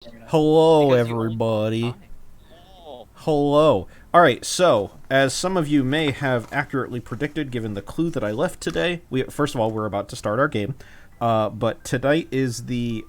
Hello, Because you only everybody. time. Oh, Hello. Alright, so, as some of you may have accurately predicted, given the clue that I left today, first of all, we're about to start our game. But tonight is the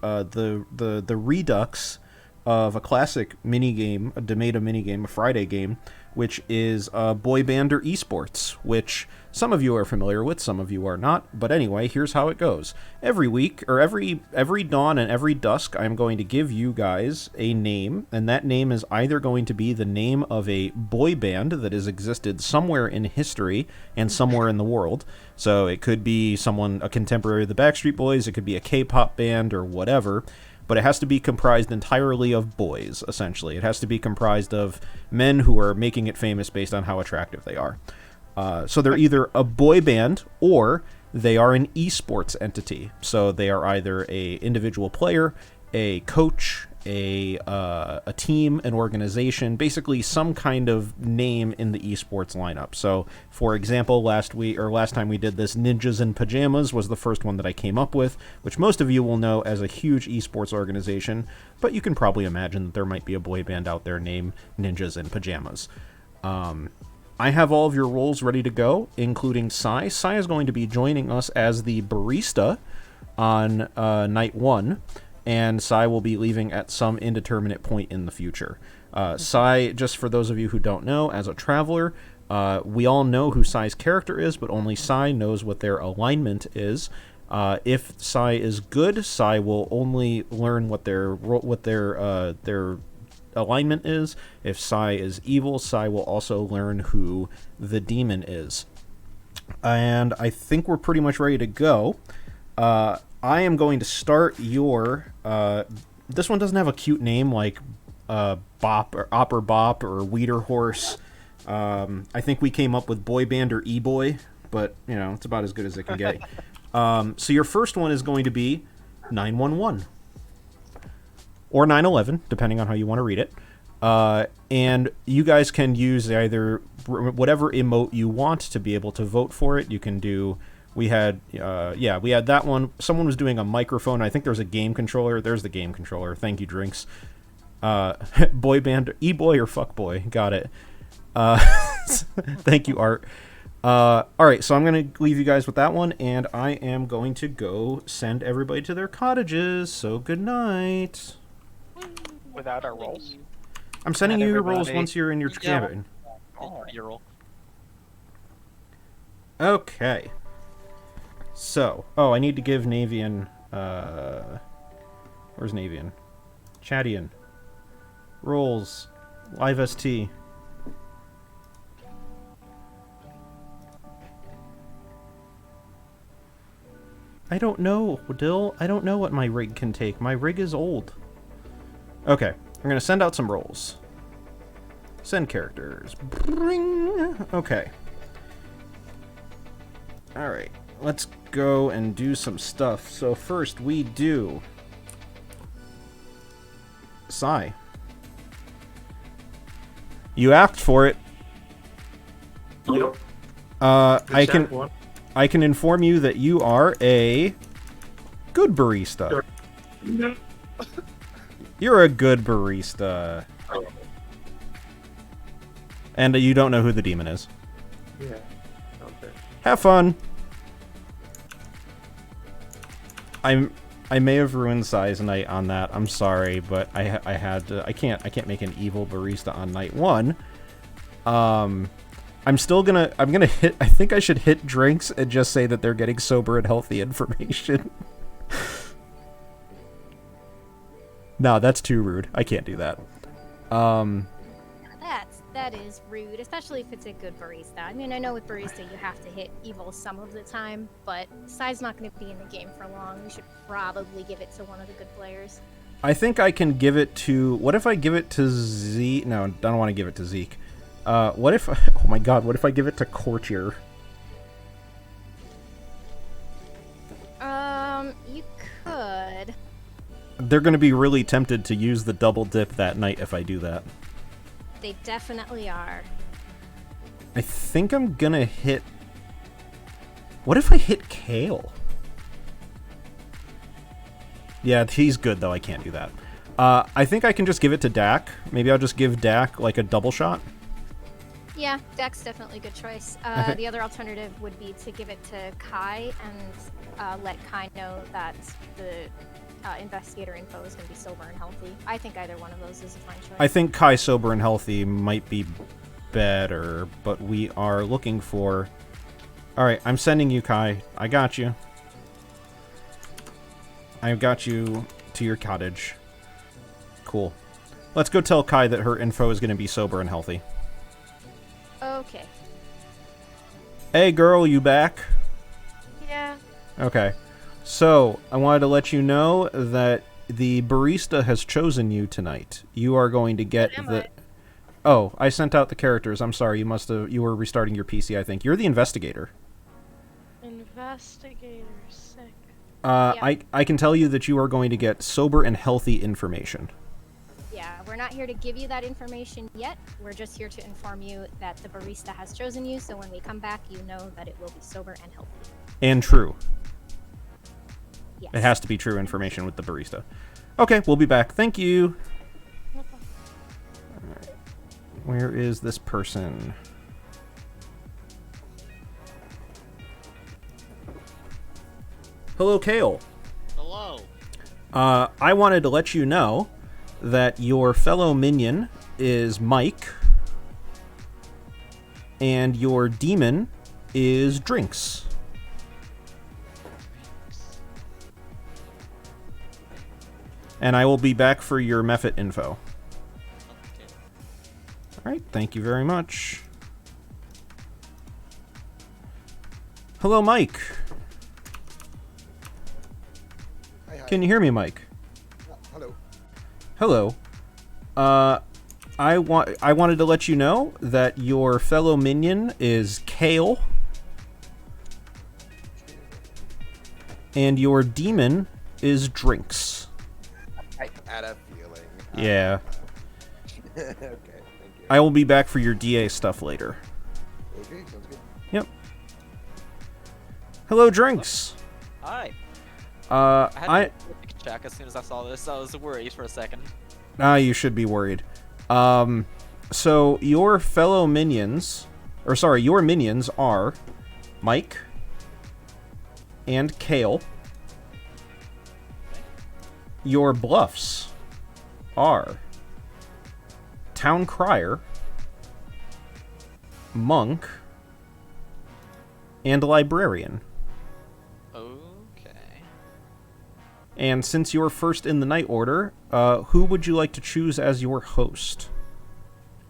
redux of a classic minigame, a Demeta minigame, a Friday game, which is Boy Band or Esports, which some of you are familiar with, some of you are not. But anyway, here's how it goes. Every week, or every dawn and every dusk, I'm going to give you guys a name, and that name is either going to be the name of a boy band that has existed somewhere in history and somewhere in the world. So it could be a contemporary of the Backstreet Boys, it could be a K-pop band or whatever, but it has to be comprised entirely of boys, essentially. It has to be comprised of men who are making it famous based on how attractive they are. So they're either a boy band or they are an esports entity. So they are either a individual player, a coach, a team, an organization, basically some kind of name in the esports lineup. So, for example, last time we did this, Ninjas in Pajamas was the first one that I came up with, which most of you will know as a huge esports organization. But you can probably imagine that there might be a boy band out there named Ninjas in Pajamas. I have all of your roles ready to go, including Sai. Sai is going to be joining us as the barista on night one, and Sai will be leaving at some indeterminate point in the future. Sai, just for those of you who don't know, as a traveler, we all know who Sai's character is, but only Sai knows what their alignment is. If Sai is good, Sai will only learn what their alignment is. If Sai is evil, Sai will also learn who the demon is. And I think we're pretty much ready to go. I am going to start your. This one doesn't have a cute name like Bop or Opper Bop or Weeder Horse. I think we came up with Boy Band or E-Boy, but it's about as good as it can get. So your first one is going to be 911 or 911, depending on how you want to read it. And you guys can use either whatever emote you want to be able to vote for it. You can do. We had that one. Someone was doing a microphone. I think there's a game controller. There's the game controller. Thank you, drinks. Boy band, e-boy or fuck boy. Got it. Thank you, Art. All right, so I'm gonna leave you guys with that one, and I am going to go send everybody to their cottages. So good night. Without our rolls. I'm sending Not you your rolls everybody. once you're in your cabin. Oh. your roll. Okay. So, I need to give Navean, where's Navean? Chadian. Rolls. Live ST. I don't know, Dill. I don't know what my rig can take. My rig is old. Okay, I'm gonna send out some rolls. Send characters. Bring. Okay. Alright, let's go and do some stuff. So first we do Sai. You asked for it. Yep. I can inform you that you are a good barista. No. You're a good barista. Oh. And you don't know who the demon is. Yeah. Okay. Have fun. I may have ruined Sai's night on that. I'm sorry, but I had to. I can't make an evil barista on night one. I'm gonna hit. I think I should hit drinks and just say that they're getting sober and healthy information. No, that's too rude. I can't do that. That is rude, especially if it's a good barista. I mean, I know with barista you have to hit evil some of the time, but Sai's not going to be in the game for long. We should probably give it to one of the good players. I think I can give it to. What if I give it to Zeke? No, I don't want to give it to Zeke. What if? Oh my God! What if I give it to Courtier? You could. They're going to be really tempted to use the double dip that night if I do that. They definitely are. I think I'm going to hit... What if I hit Kale? Yeah, he's good, though. I can't do that. I think I can just give it to Dak. Maybe I'll just give Dak like a double shot. Yeah, Dak's definitely a good choice. Okay. The other alternative would be to give it to Kai and let Kai know that the investigator info is going to be sober and healthy. I think either one of those is a fine choice. I think Kai sober and healthy might be better, but we are looking for... Alright, I'm sending you, Kai. I got you. I got you to your cottage. Cool. Let's go tell Kai that her info is going to be sober and healthy. Okay. Hey, girl, you back? Yeah. Okay. So, I wanted to let you know that the barista has chosen you tonight. You are going to get What am the... I? Oh, I sent out the characters. I'm sorry. You were restarting your PC, I think. You're the investigator. Investigator, sick. Yeah. I can tell you that you are going to get sober and healthy information. Yeah, we're not here to give you that information yet. We're just here to inform you that the barista has chosen you, so when we come back, you know that it will be sober and healthy. And true. Yes. It has to be true information with the barista. Okay, we'll be back. Thank you. No problem. Alright. Where is this person? Hello, Kale. Hello. I wanted to let you know that your fellow minion is Mike, and your demon is Drinks. And I will be back for your Mephit info. Okay. Alright, thank you very much. Hello, Mike. Hi, hi. Can you hear me, Mike? Hello. Hello. I wanted to let you know that your fellow minion is Kale, and your demon is Drinks. I had a feeling. Yeah. Okay, thank you. I will be back for your DA stuff later. Okay, sounds good. Yep. Hello, Drinks. Hi. I I had to check as soon as I saw this. I was worried for a second. you should be worried. So your fellow minions, or sorry, your minions are Mike and Kale. Your bluffs are Town Crier, Monk, and Librarian. Okay. And since you're first in the night order, who would you like to choose as your host?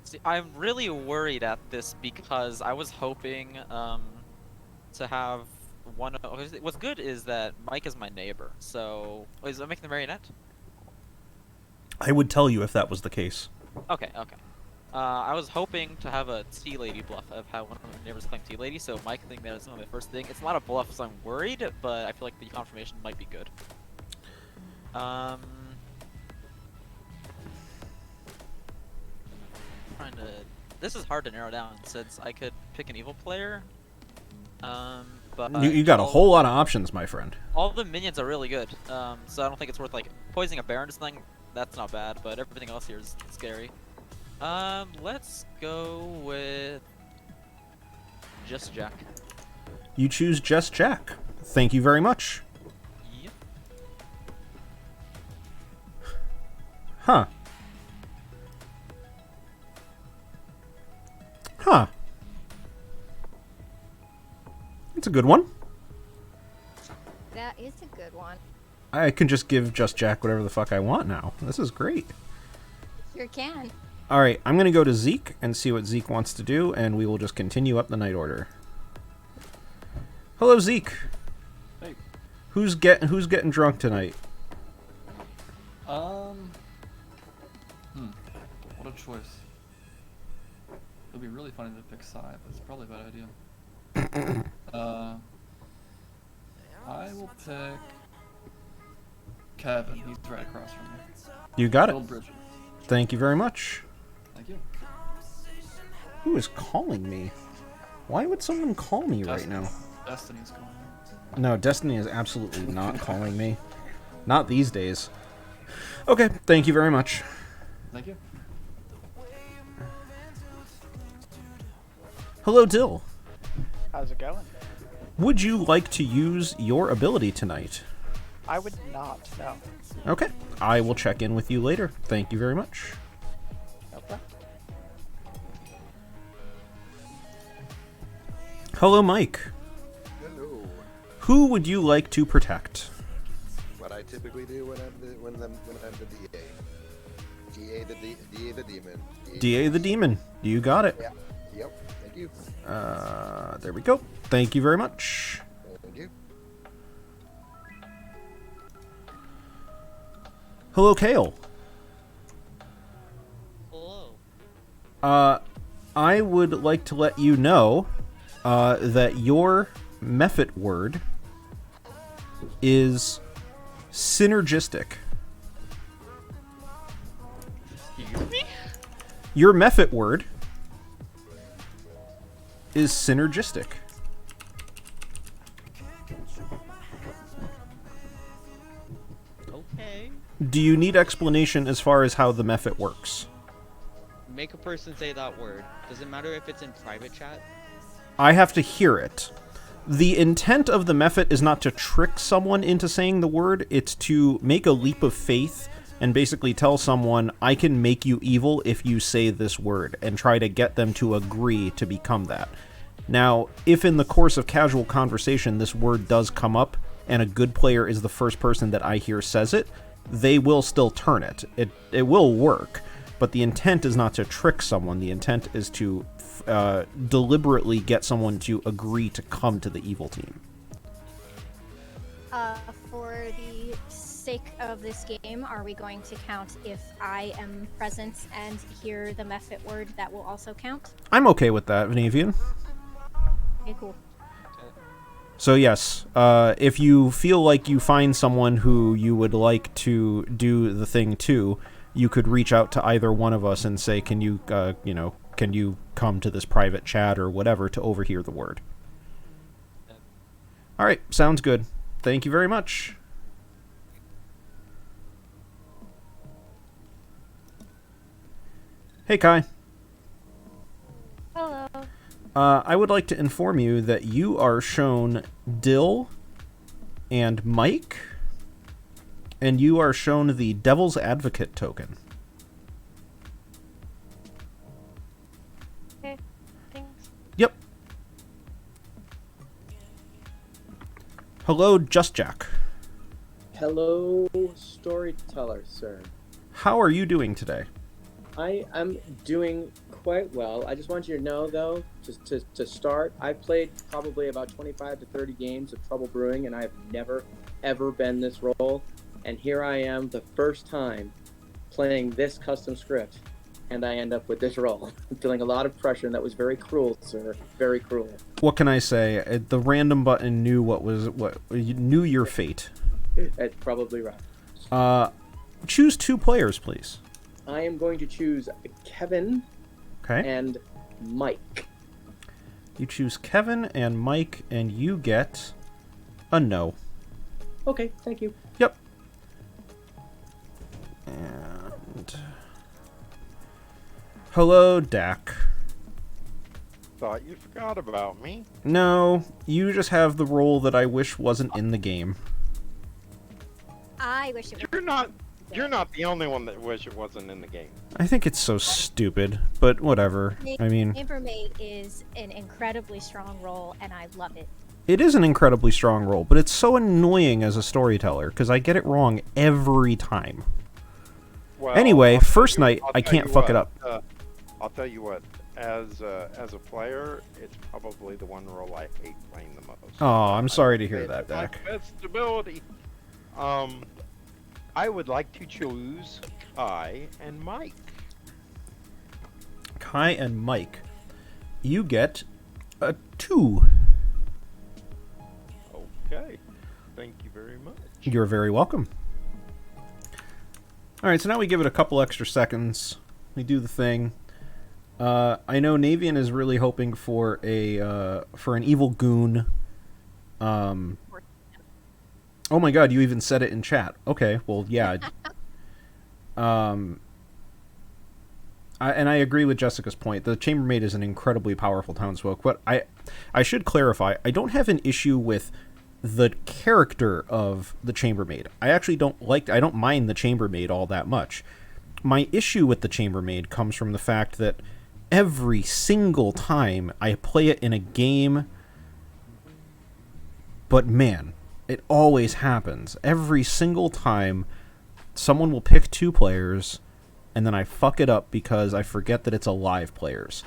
See, I'm really worried at this because I was hoping to have one. What's good is that Mike is my neighbor. So, is that making the marionette? I would tell you if that was the case. Okay, okay. I was hoping to have a tea lady bluff. I've had one of my neighbors claim tea lady, so Mike think that is my first thing. It's not a bluff, so I'm worried, but I feel like the confirmation might be good. Trying to. This is hard to narrow down since I could pick an evil player. But You got a whole lot of options, my friend. all the minions are really good. So I don't think it's worth like poisoning a Baron or something. That's not bad, but everything else here is scary. Let's go with just Jack. You choose Just Jack. Thank you very much. Yep. Huh. Huh. That's a good one. That is a good one. I can just give Just Jack whatever the fuck I want now. This is great. Sure can. Alright, I'm gonna go to Zeke and see what Zeke wants to do, and we will just continue up the night order. Hello, Zeke. Hey. Who's getting drunk tonight? What a choice. It'd be really funny to pick Psy, but it's probably a bad idea. I will pick Kevin. He's right across from me. You got it. Build bridges. Thank you very much. Thank you. Who is calling me? Why would someone call me right now? Destiny's going. No, Destiny is absolutely not calling me. Not these days. Okay, thank you very much. Thank you. Hello, Dill. How's it going? Would you like to use your ability tonight? I would not. No. Okay, I will check in with you later. Thank you very much. Okay. Hello, Mike. Hello. Who would you like to protect? What I typically do when I'm the DA. DA the demon. DA the Demon. You got it. Yeah. Yep. Thank you. There we go. Thank you very much. Thank you. Hello, Kale. Hello. I would like to let you know that your method word is synergistic. Excuse me? Your method word is synergistic. Okay. Do you need explanation as far as how the method works? Make a person say that word. Does it matter if it's in private chat? I have to hear it. The intent of the method is not to trick someone into saying the word, it's to make a leap of faith and basically tell someone, I can make you evil if you say this word, and try to get them to agree to become that. Now, if in the course of casual conversation this word does come up, and a good player is the first person that I hear says it, they will still turn it. It will work, but the intent is not to trick someone. The intent is to deliberately get someone to agree to come to the evil team. For the sake of this game, are we going to count if I am present and hear the method word? That will also count? I'm okay with that, Navean. Okay, cool. So yes, if you feel like you find someone who you would like to do the thing to, you could reach out to either one of us and say, can you, can you come to this private chat or whatever to overhear the word? All right, sounds good. Thank you very much. Hey, Kai. Hello. I would like to inform you that you are shown Dill and Mike, and you are shown the Devil's Advocate token. Okay. Thanks. Yep. Hello, Just Jack. Hello, storyteller, sir. How are you doing today? I am doing quite well. I just want you to know, though, just to start, I've played probably about 25 to 30 games of Trouble Brewing, and I have never, ever been this role. And here I am, the first time playing this custom script, and I end up with this role. I'm feeling a lot of pressure, and that was very cruel, sir. Very cruel. What can I say? The random button knew knew your fate. That's probably right. Choose two players, please. I am going to choose Kevin Okay. and Mike. You choose Kevin and Mike, and you get a no. Okay, thank you. Yep. And hello, Dak. Thought you forgot about me. No, you just have the role that I wish wasn't in the game. I wish it You're not the only one that wish it wasn't in the game. I think it's so stupid, but whatever. I mean, Chambermaid is an incredibly strong role, and I love it. it is an incredibly strong role, but it's so annoying as a storyteller, because I get it wrong every time. Well, Anyway, I'll tell first you- night, I'll I tell can't you fuck it what, up. I'll tell you what. As a player, it's probably the one role I hate playing the most. Oh, I'm sorry to hear It's that, my Dak. best ability. I would like to choose Kai and Mike. Kai and Mike. You get a 2. Okay. Thank you very much. You're very welcome. Alright, so now we give it a couple extra seconds. We do the thing. I know Navean is really hoping for an evil goon. Oh my god, you even said it in chat. Okay, well, yeah. And I agree with Jessica's point. The chambermaid is an incredibly powerful townsfolk, but I should clarify, I don't have an issue with the character of the chambermaid. I actually I don't mind the chambermaid all that much. My issue with the chambermaid comes from the fact that every single time I play it in a game, but man, it always happens. Every single time someone will pick 2 players, and then I fuck it up because I forget that it's alive players.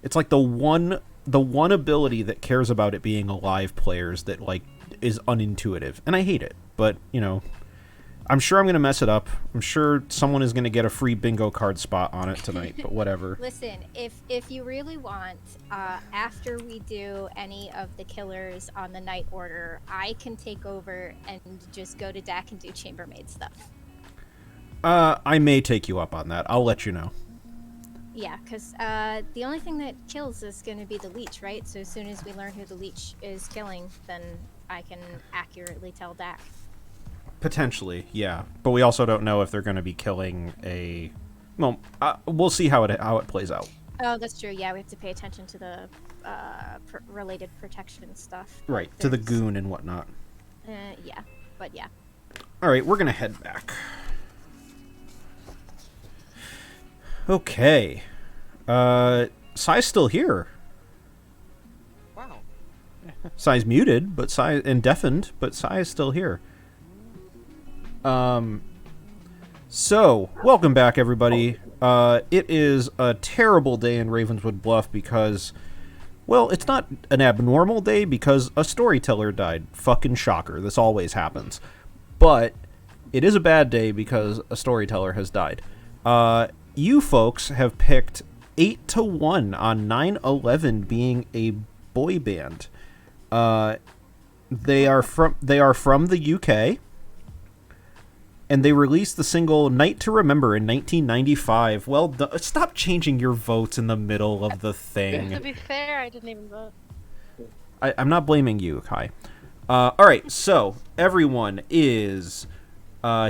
It's like the one ability that cares about it being alive players that like is unintuitive, and I hate it. But you know, I'm sure I'm gonna mess it up. I'm sure someone is gonna get a free bingo card spot on it tonight. But whatever. Listen, if you really want, after we do any of the killers on the night order, I can take over and just go to DAC and do chambermaid stuff. I may take you up on that. I'll let you know. Yeah, because the only thing that kills is going to be the leech, right? So as soon as we learn who the leech is killing, then I can accurately tell Dak. Potentially, yeah. But we also don't know if they're going to be killing a... Well, we'll see how it plays out. Oh, that's true. Yeah, we have to pay attention to the related protection stuff. Right, to the goon and whatnot. Yeah, but yeah. All right, we're going to head back. Okay. Sai's still here. Wow. Sai's muted, but Sai and deafened, but Sai is still here. So, welcome back, everybody. It is a terrible day in Ravenswood Bluff because, well, it's not an abnormal day because a storyteller died. Fucking shocker. This always happens. But it is a bad day because a storyteller has died. You folks have picked 8-1 on 9/11 being a boy band. They are from the UK, and they released the single "Night to Remember" in 1995. Well, stop changing your votes in the middle of the thing. To be fair, I didn't even vote. I'm not blaming you, Kai. All right, so everyone is.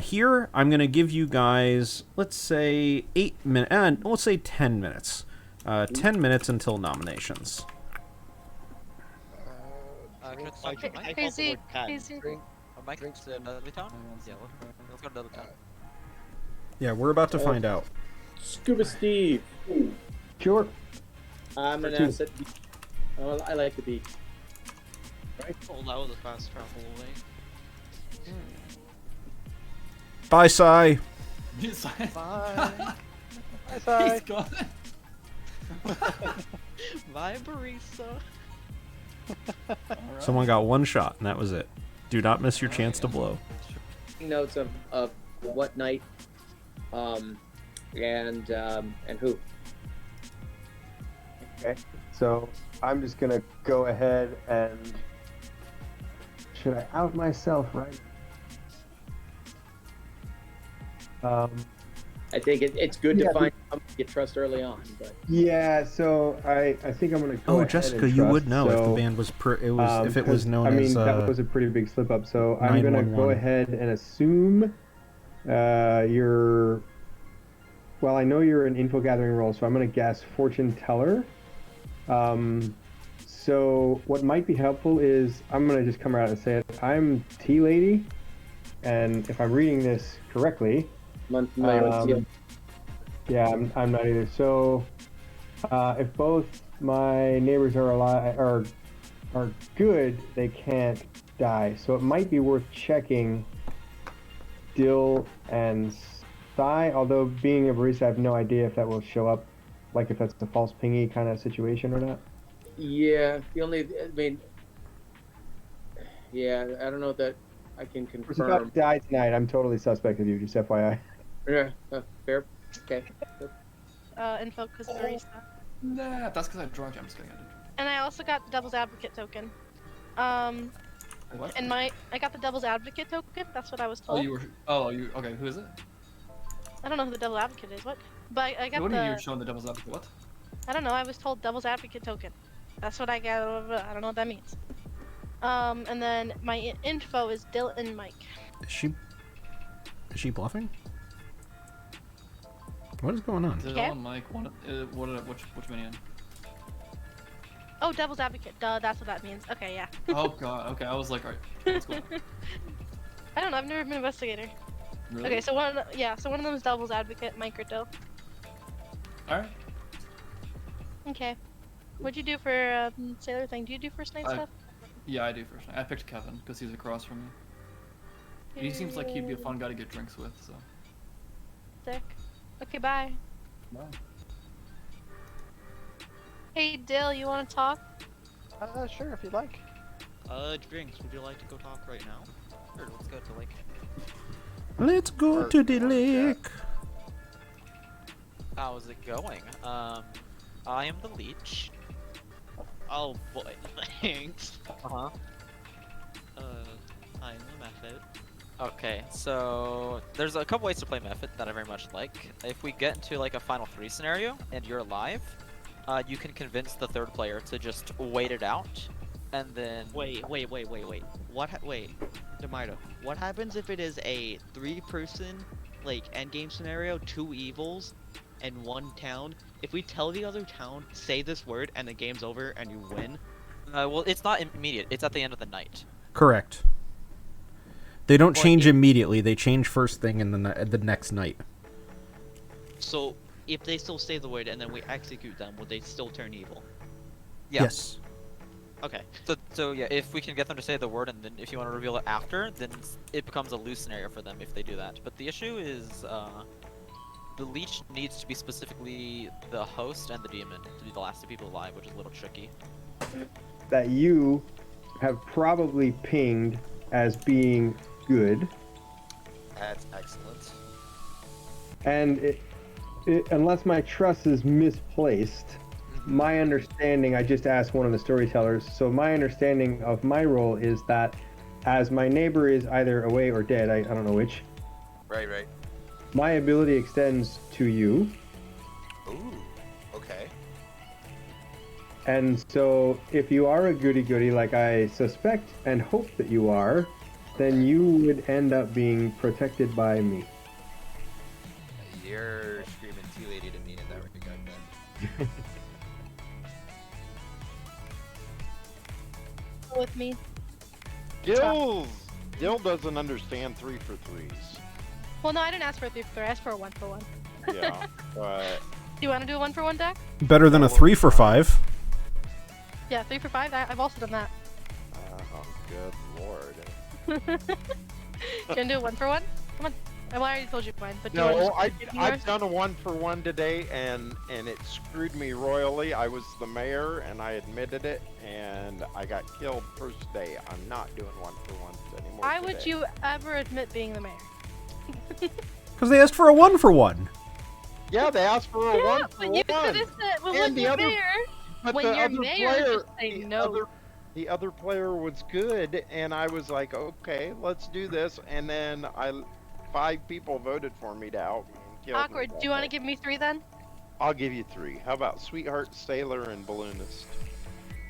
Here, I'm going to give you guys, let's say, 8 minutes, and let's say 10 minutes. 10 minutes until nominations. Crazy. Mike, another town? Yeah, let's go to another town. Yeah, we're about to find out. Scuba Steve. Sure. I'm an asset. Oh, I like the beach. Right? Oh, that was a fast travel away. Bye, Sai. Bye. Bye, He's Sai. gone. Bye, barista. Someone got one shot, and that was it. Do not miss your chance to blow. Notes of what night, and who. Okay. So I'm just gonna go ahead and should I out myself, right? I think it's good to find someone you trust early on. But Yeah, so I think I'm gonna go ahead Jessica, and you trust, would know if the so, band was if it was known I mean, as. that was a pretty big slip up. So I'm gonna go 911. ahead and assume you're. Well, I know you're an info gathering role, so I'm gonna guess fortune teller. So what might be helpful is I'm gonna just come out and say it. I'm Tea Lady, and if I'm reading this correctly. Yeah, I'm not either. So, if both my neighbors are alive are good, they can't die. So it might be worth checking Dill and Sai. Although being a barista, I have no idea if that will show up, like if that's a false pingy kind of situation or not. yeah, I don't know that I can If it's about confirm. to die tonight, I'm totally suspect of you. Just FYI. Yeah, fair. Okay. Info because barista. Nah, that's because I drunk. I'm just kidding. I didn't drink. And I also got the Devil's Advocate token. What? And I got the Devil's Advocate token. That's what I was Oh, told. you were. Oh, you. Okay, who is it? I don't know who the Devil's Advocate is. What? But I got What the. are you showing the devil's advocate? What? I don't know. I was told Devil's Advocate token. That's what I got. I don't know what that means. And then my info is Dill and Mike. Is she bluffing? What is going on? Dill and Mike, which minion? Oh, Devil's Advocate. Duh, that's what that means. Okay, yeah. Oh god, okay, I was like, alright, what's going on? I don't know, I've never been an investigator. Really? Okay, so one of them is Devil's Advocate, Mike or Dill. Alright. Okay. What'd you do for Sailor thing? Do you do first night stuff? Yeah, I do first night. I picked Kevin, because he's across from me. He seems like he'd be a fun guy to get drinks with, so. Sick. Okay, bye. Bye. Hey, Dill, you want to talk? Sure, if you'd like. Drinks, would you like to go talk right now? Sure, let's go to like. Let's go to the lake. How's it going? I am the leech. Oh boy, thanks. Uh-huh. I'm the method. Okay, so there's a couple ways to play Method that I very much like. If we get into like a final 3 scenario and you're alive, you can convince the third player to just wait it out, and then... Wait. Wait, Demito, what happens if it is a 3-person, like, endgame scenario, 2 evils, and 1 town? If we tell the other town, say this word, and the game's over, and you win? well, it's not immediate. It's at the end of the night. Correct. They don't change immediately. They change first thing in the next night. So, if they still say the word and then we execute them, would they still turn evil? Yeah. Yes. Okay. So yeah, if we can get them to say the word, and then if you want to reveal it after, then it becomes a loose scenario for them if they do that. But the issue is, the leech needs to be specifically the host and the demon to be the last 2 people alive, which is a little tricky. That you have probably pinged as being good. That's excellent. And unless my trust is misplaced, my understanding, I just asked one of the storytellers, so my understanding of my role is that as my neighbor is either away or dead, I don't know which. Right. My ability extends to you. Ooh, okay. And so if you are a goody-goody like I suspect and hope that you are, then you would end up being protected by me. You're screaming tea lady to me in that regard then. With me. Dill doesn't understand 3 for 3s. Well, no, I didn't ask for a 3 for 3. I asked for a 1 for 1. Yeah, but... Do you want to do a 1 for 1 deck? Better than a 3 for 5. Yeah, 3 for 5. I've also done that. Oh, good lord. You can do a 1 for 1? Come on. Well, I already told you mine, but do you No, want to just I've done a 1 for 1 today, and it screwed me royally. I was the mayor, and I admitted it, and I got killed first day. I'm not doing 1 for 1s anymore. Why would you ever admit being the mayor? Because they asked for a 1 for 1. Yeah, they asked for a 1 for 1. But you could have said, well, when you're mayor, just say no. The other player was good, and I was like, okay, let's do this, and then 5 people voted for me to out me and kill me. Awkward. Do you want to give me 3 then? I'll give you 3. How about Sweetheart, Sailor, and Balloonist?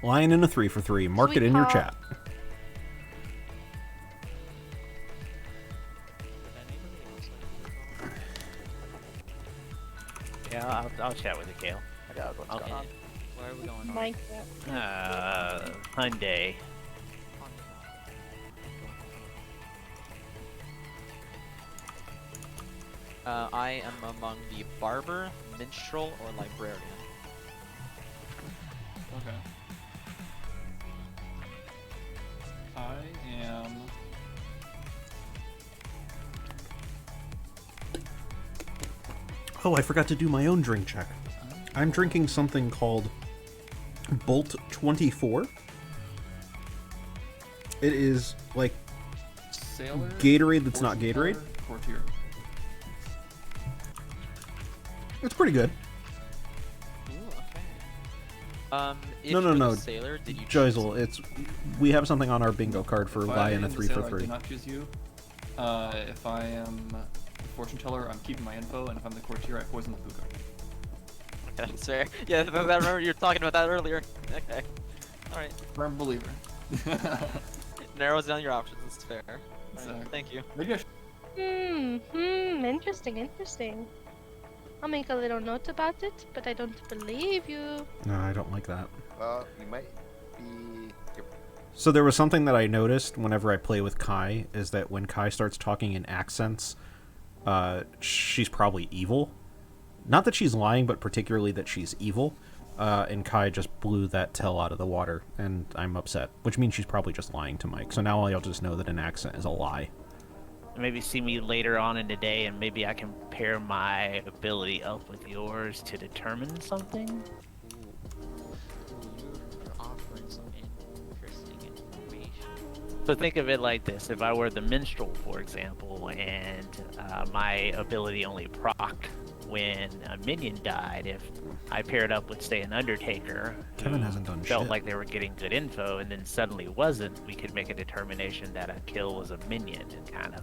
Lion in a 3 for 3. Mark it in your chat. Yeah, I'll chat with you, Kale. I got what's going on. Where are we going? Hyundai. I am among the barber, minstrel, or librarian. Okay. I am... Oh, I forgot to do my own drink check. I'm drinking something called Bolt 24. It is like Sailor, Gatorade that's not Gatorade. Courtier. It's pretty good. Ooh, okay. If No. Sailor, did you Joyzel, we have something on our bingo card for If I Lion a am the 3 for sailor, I 3. do not choose you. If I am the fortune teller, I'm keeping my info, and if I'm the courtier, I poison the hookah. Okay, that's fair. Yeah, I remember you were talking about that earlier. Okay. Alright. Firm believer. Narrows down your options, it's fair. Right, Exactly. thank you. Maybe I should... Interesting. I'll make a little note about it, but I don't believe you. No, I don't like that. Well, you might be. So there was something that I noticed whenever I play with Kai, is that when Kai starts talking in accents, she's probably evil. Not that she's lying, but particularly that she's evil. And Kai just blew that tell out of the water, and I'm upset. Which means she's probably just lying to Mike. So now I'll just know that an accent is a lie. Maybe see me later on in the day, and maybe I can pair my ability up with yours to determine something. You're offering some interesting information. So think of it like this: if I were the minstrel, for example, and my ability only procced when a minion died, if I paired up with, say, an Undertaker, Kevin who hasn't done felt shit. like they were getting good info, and then suddenly wasn't, we could make a determination that a kill was a minion and kind of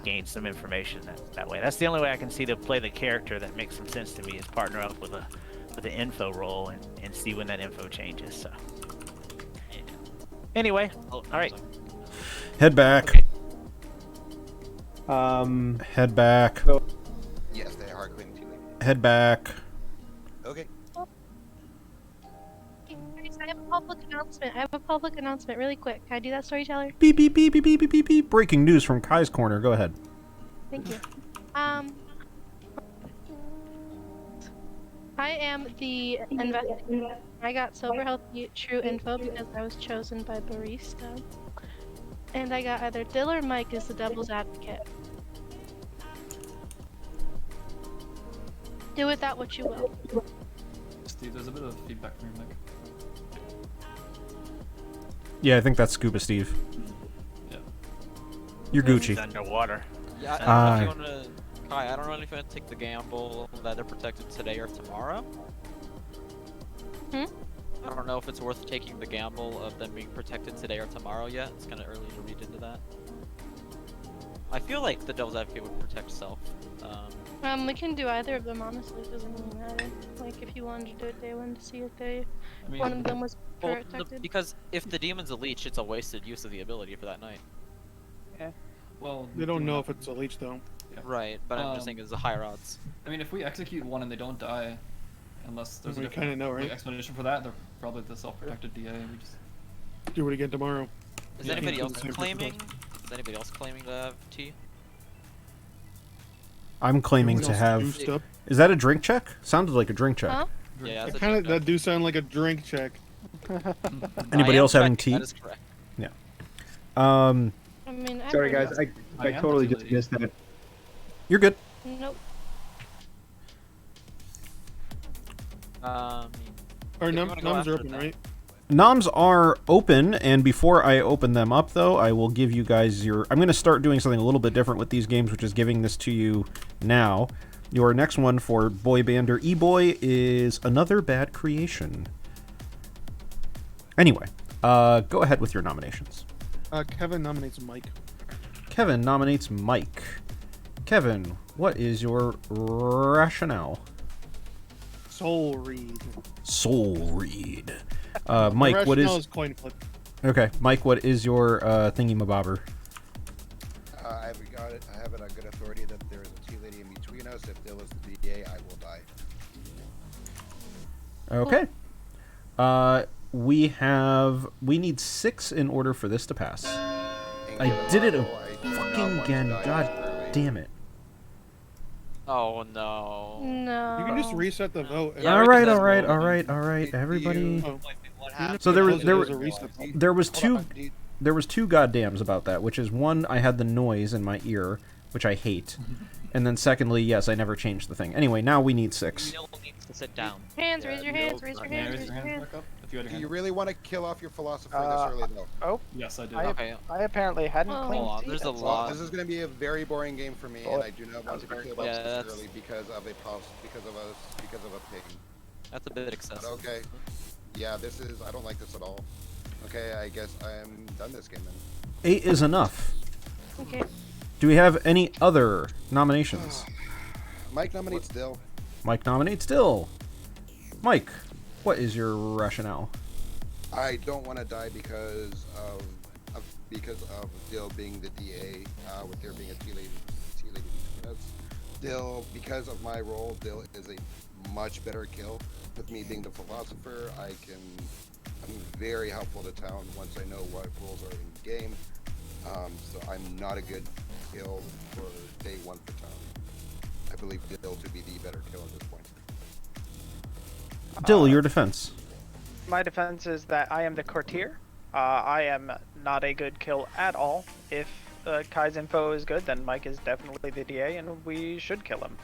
gain some information that way. That's the only way I can see to play the character that makes some sense to me, is partner up with an info roll and see when that info changes. So anyway, all right. Head back. Okay. Head back. Yes, they are going to. Head back. Okay. Guys, I have a public announcement. I have a public announcement really quick. Can I do that, storyteller? Beep, beep, beep, beep, beep, beep, beep, beep. Breaking news from Kai's corner. Go ahead. Thank you. I am the investigator. I got Sober Healthy True info because I was chosen by Barista. And I got either Dill or Mike as the devil's advocate. Do with that what you will. Steve, there's a bit of feedback from your mic. Yeah, I think that's Scuba Steve. Yeah. You're Gucci. He's underwater. Yeah, I don't know if you want to. Kai, I don't know if you want to take the gamble that they're protected today or tomorrow. Hmm? I don't know if it's worth taking the gamble of them being protected today or tomorrow yet. It's kind of early to read into that. I feel like the Devil's Advocate would protect self. We can do either of them, honestly. It doesn't really matter. Like, if you wanted to do it day one to see if they, one of them was Well, protected. because if the demon's a leech, it's a wasted use of the ability for that night. Yeah. Well, They don't know if it's a leech though. Yeah. Right, but I'm just saying it's a higher odds. I mean, if we execute one and they don't die, unless there's a We different kinda know, right? explanation for that, they're probably the self-protected DA. We just Do it again tomorrow. Is Yeah, anybody keep else the same claiming? protocol. Is anybody else claiming to have tea? I'm claiming Everyone to else have. juiced up. Is that a drink check? Sounded like a drink check. Huh? Yeah, It that's a kind of drink that do sound like a drink check. Anybody I am else having checking, tea? That is correct. Yeah. I mean, I Sorry, heard guys. it. I am totally the just lady. missed that. You're good. Nope. Our if you nums wanna go are after open, that. right? Noms are open, and before I open them up, though, I will give you guys your... I'm going to start doing something a little bit different with these games, which is giving this to you now. Your next one for Boy Bander E-Boy is Another Bad Creation. Anyway, go ahead with your nominations. Kevin nominates Mike. Kevin nominates Mike. Kevin, what is your rationale? Soul Read. Soul Read. The Mike, what rationale is... coin flip? Okay, Mike, what is your thingy-mabobber? I have it on good authority that there is a tea lady in between us. If there was the DA, I will die. Okay. We need 6 in order for this to pass. I did it fucking again. God damn it. Oh no. No. You can just reset the vote. and- Yeah, All we right, can all right, just all roll. right, all right. Everybody. Oh. What Even happened? if So it there was- closes, there there's were- a reset vote. There was Hold two. on, do you- There was 2 goddams about that, which is one, I had the noise in my ear, which I hate, and then secondly, yes, I never changed the thing. Anyway, now we need 6. Neil needs to sit down. Hands, Yeah, raise your no, hands, raise your May I hands, raise raise your your hand hands. back up? If you had your Do hand you up. really want to kill off your philosopher this early, though? Oh, Yes, I did. I, Okay. I apparently hadn't Oh. claimed Hold on, tea. there's a That's lot. This is going to be a very boring game for me, and I do not want to be killed off Yeah, this that's- early because of a pig. That's a bit excessive. But okay. Yeah, this is. I don't like this at all. Okay, I guess I am done this game then. 8 is enough. Okay. Do we have any other nominations? Mike nominates Dill. Mike nominates Dill. Mike, what is your rationale? I don't want to die because of Dill being the DA, with there being a tea lady between us. Dill, because of my role, Dill is a much better kill. With me being the philosopher, I'm very helpful to town once I know what rules are in game. So I'm not a good kill for day one for town. I believe Dill to be the better kill at this point. Dill, your defense. My defense is that I am the courtier. I am not a good kill at all. If Kai's info is good, then Mike is definitely the DA, and we should kill him.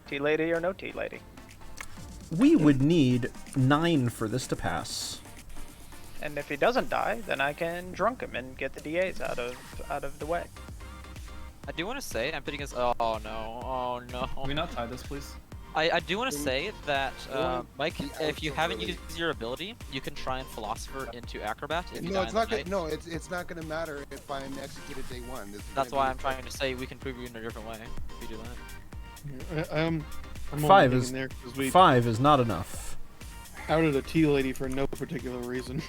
T-Lady or no T-Lady. We would need 9 for this to pass. And if he doesn't die, then I can drunk him and get the DAs out of the way. I do want to say, I'm putting this. Oh no. Can we not tie this, please? I do want to say that, Mike, if you haven't used your ability, you can try and Philosopher into Acrobat. If you No, die it's in the not. fight. No, it's not going to matter if I'm executed day one. That's why I'm trying to say we can prove you in a different way if you do that. I'm 5 only is thinking there 'cause we 5 is not enough. outed a tea lady for no particular reason.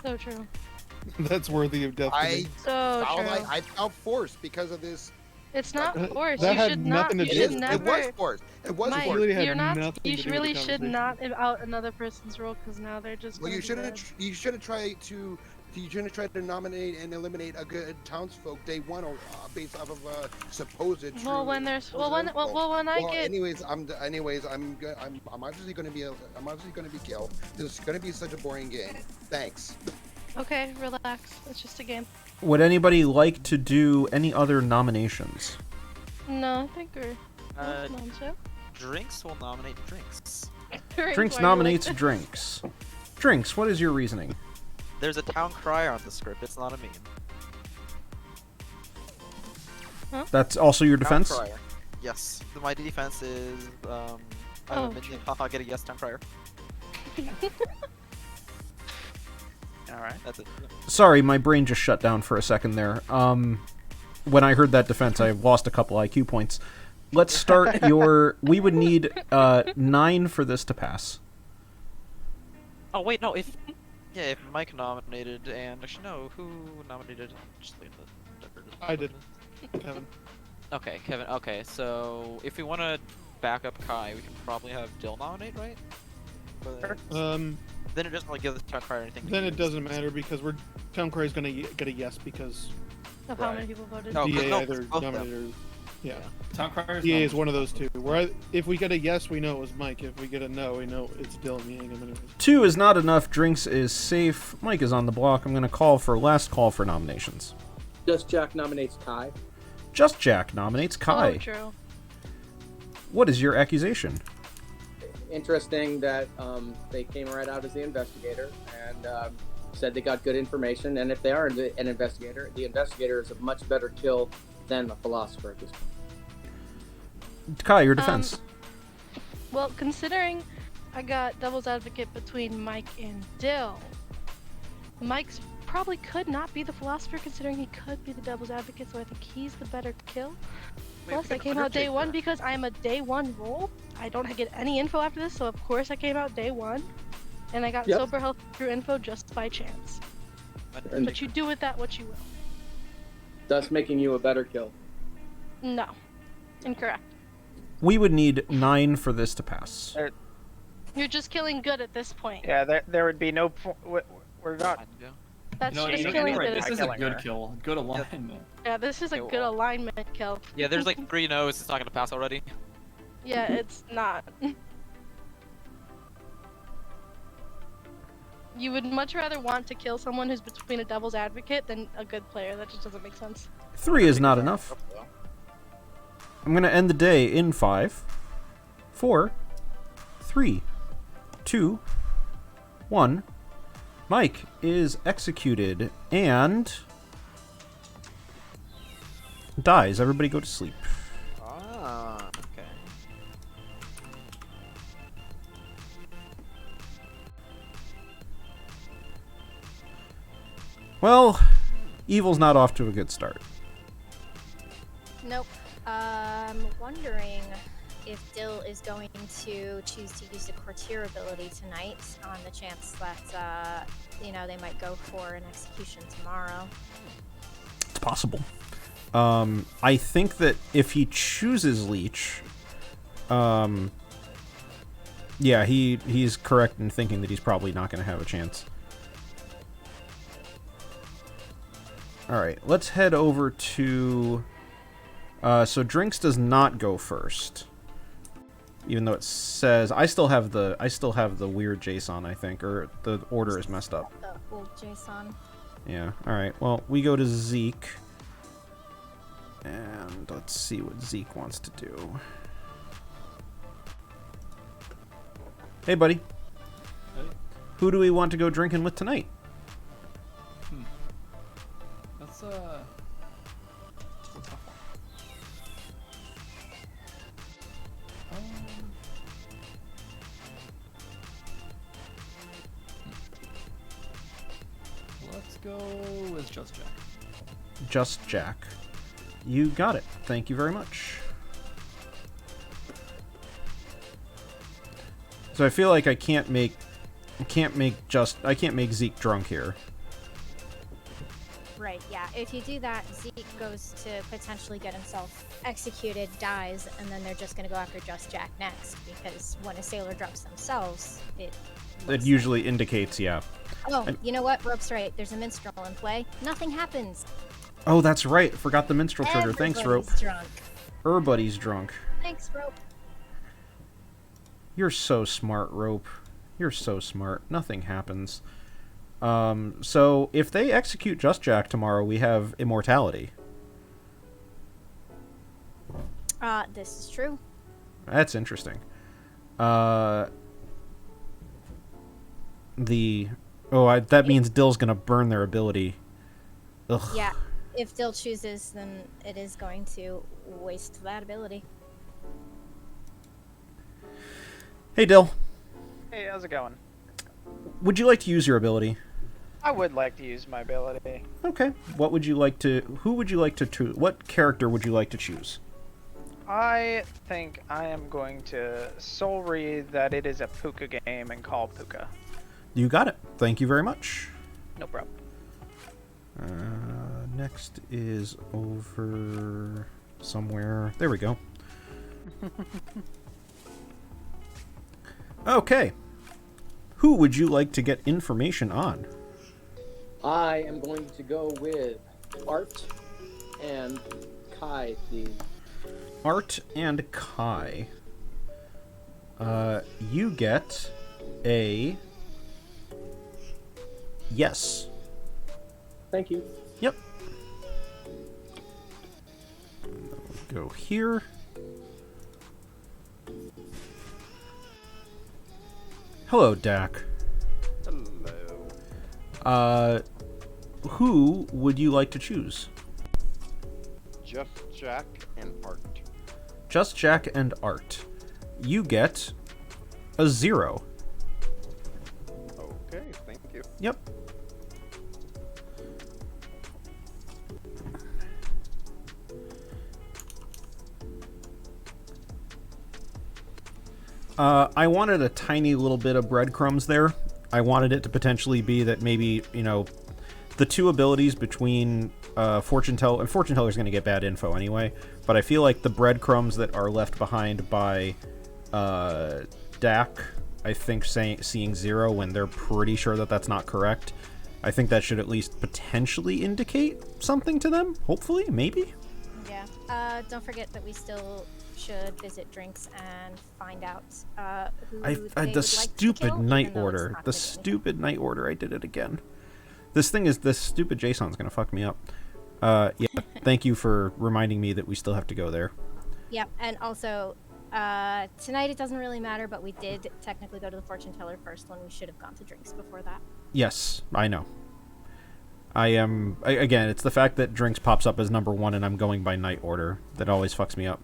So true. That's worthy of death. to me. I felt forced because of this. It's not forced. that You had should nothing not. to You do should with it. It was never. forced. It was Mike, forced. Really had you're not. nothing You to do with really the should conversation. not out another person's role because now they're just. Well, gonna you be shouldn't. bad. You shouldn't try to. You shouldn't try to nominate and eliminate a good townsfolk day one, or based off of supposed true. Well, when there's when I get. Anyways, I'm obviously going to be. I'm obviously going to be killed. This is going to be such a boring game. Thanks. Okay, relax. It's just a game. Would anybody like to do any other nominations? No, I think we're. Drinks will nominate drinks. Drinks nominates drinks. Drinks, what is your reasoning? There's a town crier on the script. It's not a meme. Huh? That's also your defense? Town crier. Yes. My defense is I'm Oh, a minion. Haha, get a yes, town crier. Alright, that's it. Sorry, my brain just shut down for a second there. When I heard that defense, I lost a couple IQ points. Let's start your... We would need 9 for this to pass. Oh wait, no. If Mike nominated and actually no, who nominated? Just leave the. I did. Kevin. Okay, Kevin. Okay, so if we want to back up Kai, we can probably have Dill nominate, right? But then it doesn't really give the town crier anything. Then it doesn't matter because town crier is gonna get a yes because Of how many people voted. No, DA no, either both nominated or yeah. Town crier DA is one of those two. Where if we get a yes, we know it was Mike. If we get a no, we know it's Dylan. We hang him anyways. 2 is not enough. Drinks is safe. Mike is on the block. I'm going to call for last call for nominations. Just Jack nominates Kai. Just Jack nominates Kai. Oh, true. What is your accusation? Interesting that they came right out as the investigator and said they got good information. And if they are an investigator, the investigator is a much better kill than the philosopher at this point. Kai, your defense. Well, considering I got devil's advocate between Mike and Dill, Mike's probably could not be the philosopher considering he could be the devil's advocate, so I think he's the better kill. Plus, I came out day one because I'm a day one role. I don't get any info after this, so of course I came out day one. And I got sober health through info just by chance. But you do with that what you will. Thus making you a better kill. No. Incorrect. We would need 9 for this to pass. You're just killing good at this point. Yeah, there would be no. We're not. That's No, just you're killing right. good. This at is a killing good her. kill. Good alignment. Yeah, this is a good alignment kill. Yeah, there's like 3 no's. It's not gonna pass already. Yeah, it's not. You would much rather want to kill someone who's between a devil's advocate than a good player. That just doesn't make sense. 3 is not enough. I'm going to end the day in 5, 4, 3, 2, 1. Mike is executed and dies. Everybody go to sleep. Ah, okay. Well, evil's not off to a good start. Nope. Wondering if Dill is going to choose to use the courtier ability tonight on the chance that, they might go for an execution tomorrow. It's possible. I think that if he chooses Leech, yeah, he's correct in thinking that he's probably not going to have a chance. Alright, let's head over to... so Drinks does not go first. Even though it says... I still have the weird JSON, I think, or the order is messed up. The old JSON. Yeah, alright. Well, we go to Zeke. And let's see what Zeke wants to do. Hey, buddy. Hey. Who do we want to go drinking with tonight? That's let's go with Just Jack. Just Jack. You got it. Thank you very much. So I feel like I can't make Zeke drunk here. Right, yeah. If you do that, Zeke goes to potentially get himself executed, dies, and then they're just going to go after Just Jack next, because when a sailor drops themselves, it Usually indicates, yeah. Oh, you know what? Rope's right. There's a minstrel in play. Nothing happens. Oh, that's right. Forgot the minstrel trigger. Thanks, Rope. Drunk. Everybody's drunk. Thanks, Rope. You're so smart, Rope. You're so smart. Nothing happens. So if they execute Just Jack tomorrow, we have Immortality. This is true. That's interesting. That means Dill's gonna burn their ability. Ugh. Yeah, if Dill chooses, then it is going to waste that ability. Hey, Dill. Hey, how's it going? Would you like to use your ability? I would like to use my ability. Okay. What would you like to... Who would you like to choose? What character would you like to choose? I think I am going to soul read that it is a Puka game and call Puka. You got it. Thank you very much. No problem. Next is over somewhere. There we go. Okay. Who would you like to get information on? I am going to go with Art and Kai, please. Art and Kai. You get a... Yes. Thank you. Yep. Go here. Hello, Dak. Hello. Who would you like to choose? Just Jack and Art. Just Jack and Art. You get a 0. Okay, thank you. Yep. I wanted a tiny little bit of breadcrumbs there. I wanted it to potentially be that maybe, you know, the two abilities between Fortune Teller, and Fortune Teller's going to get bad info anyway, but I feel like the breadcrumbs that are left behind by Dak, I think seeing 0 when they're pretty sure that that's not correct, I think that should at least potentially indicate something to them. Hopefully, maybe. Yeah. Don't forget that we still should visit Drinks and find out who they would the like stupid to kill, night even though order. it's not The gonna stupid night order. I did it again. This stupid JSON's gonna fuck me up. Yeah. Thank you for reminding me that we still have to go there. Yep, and also, tonight it doesn't really matter, but we did technically go to the Fortune Teller first when we should have gone to Drinks before that. Yes, I know. Again, it's the fact that Drinks pops up as number 1 and I'm going by night order that always fucks me up.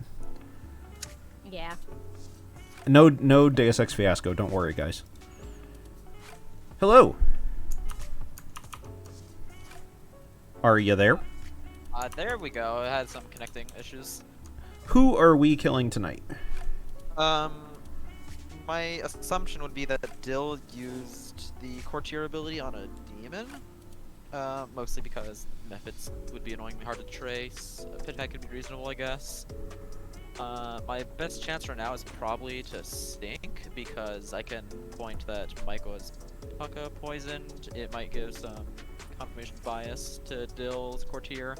Yeah. No Deus Ex Fiasco, don't worry, guys. Hello. Are you there? There we go. I had some connecting issues. Who are we killing tonight? My assumption would be that Dill used the courtier ability on a demon. Mostly because methods would be annoyingly hard to trace. A pit hack could be reasonable, I guess. My best chance right now is probably to sink, because I can point that Mike was Pucka poisoned. It might give some confirmation bias to Dill's courtier.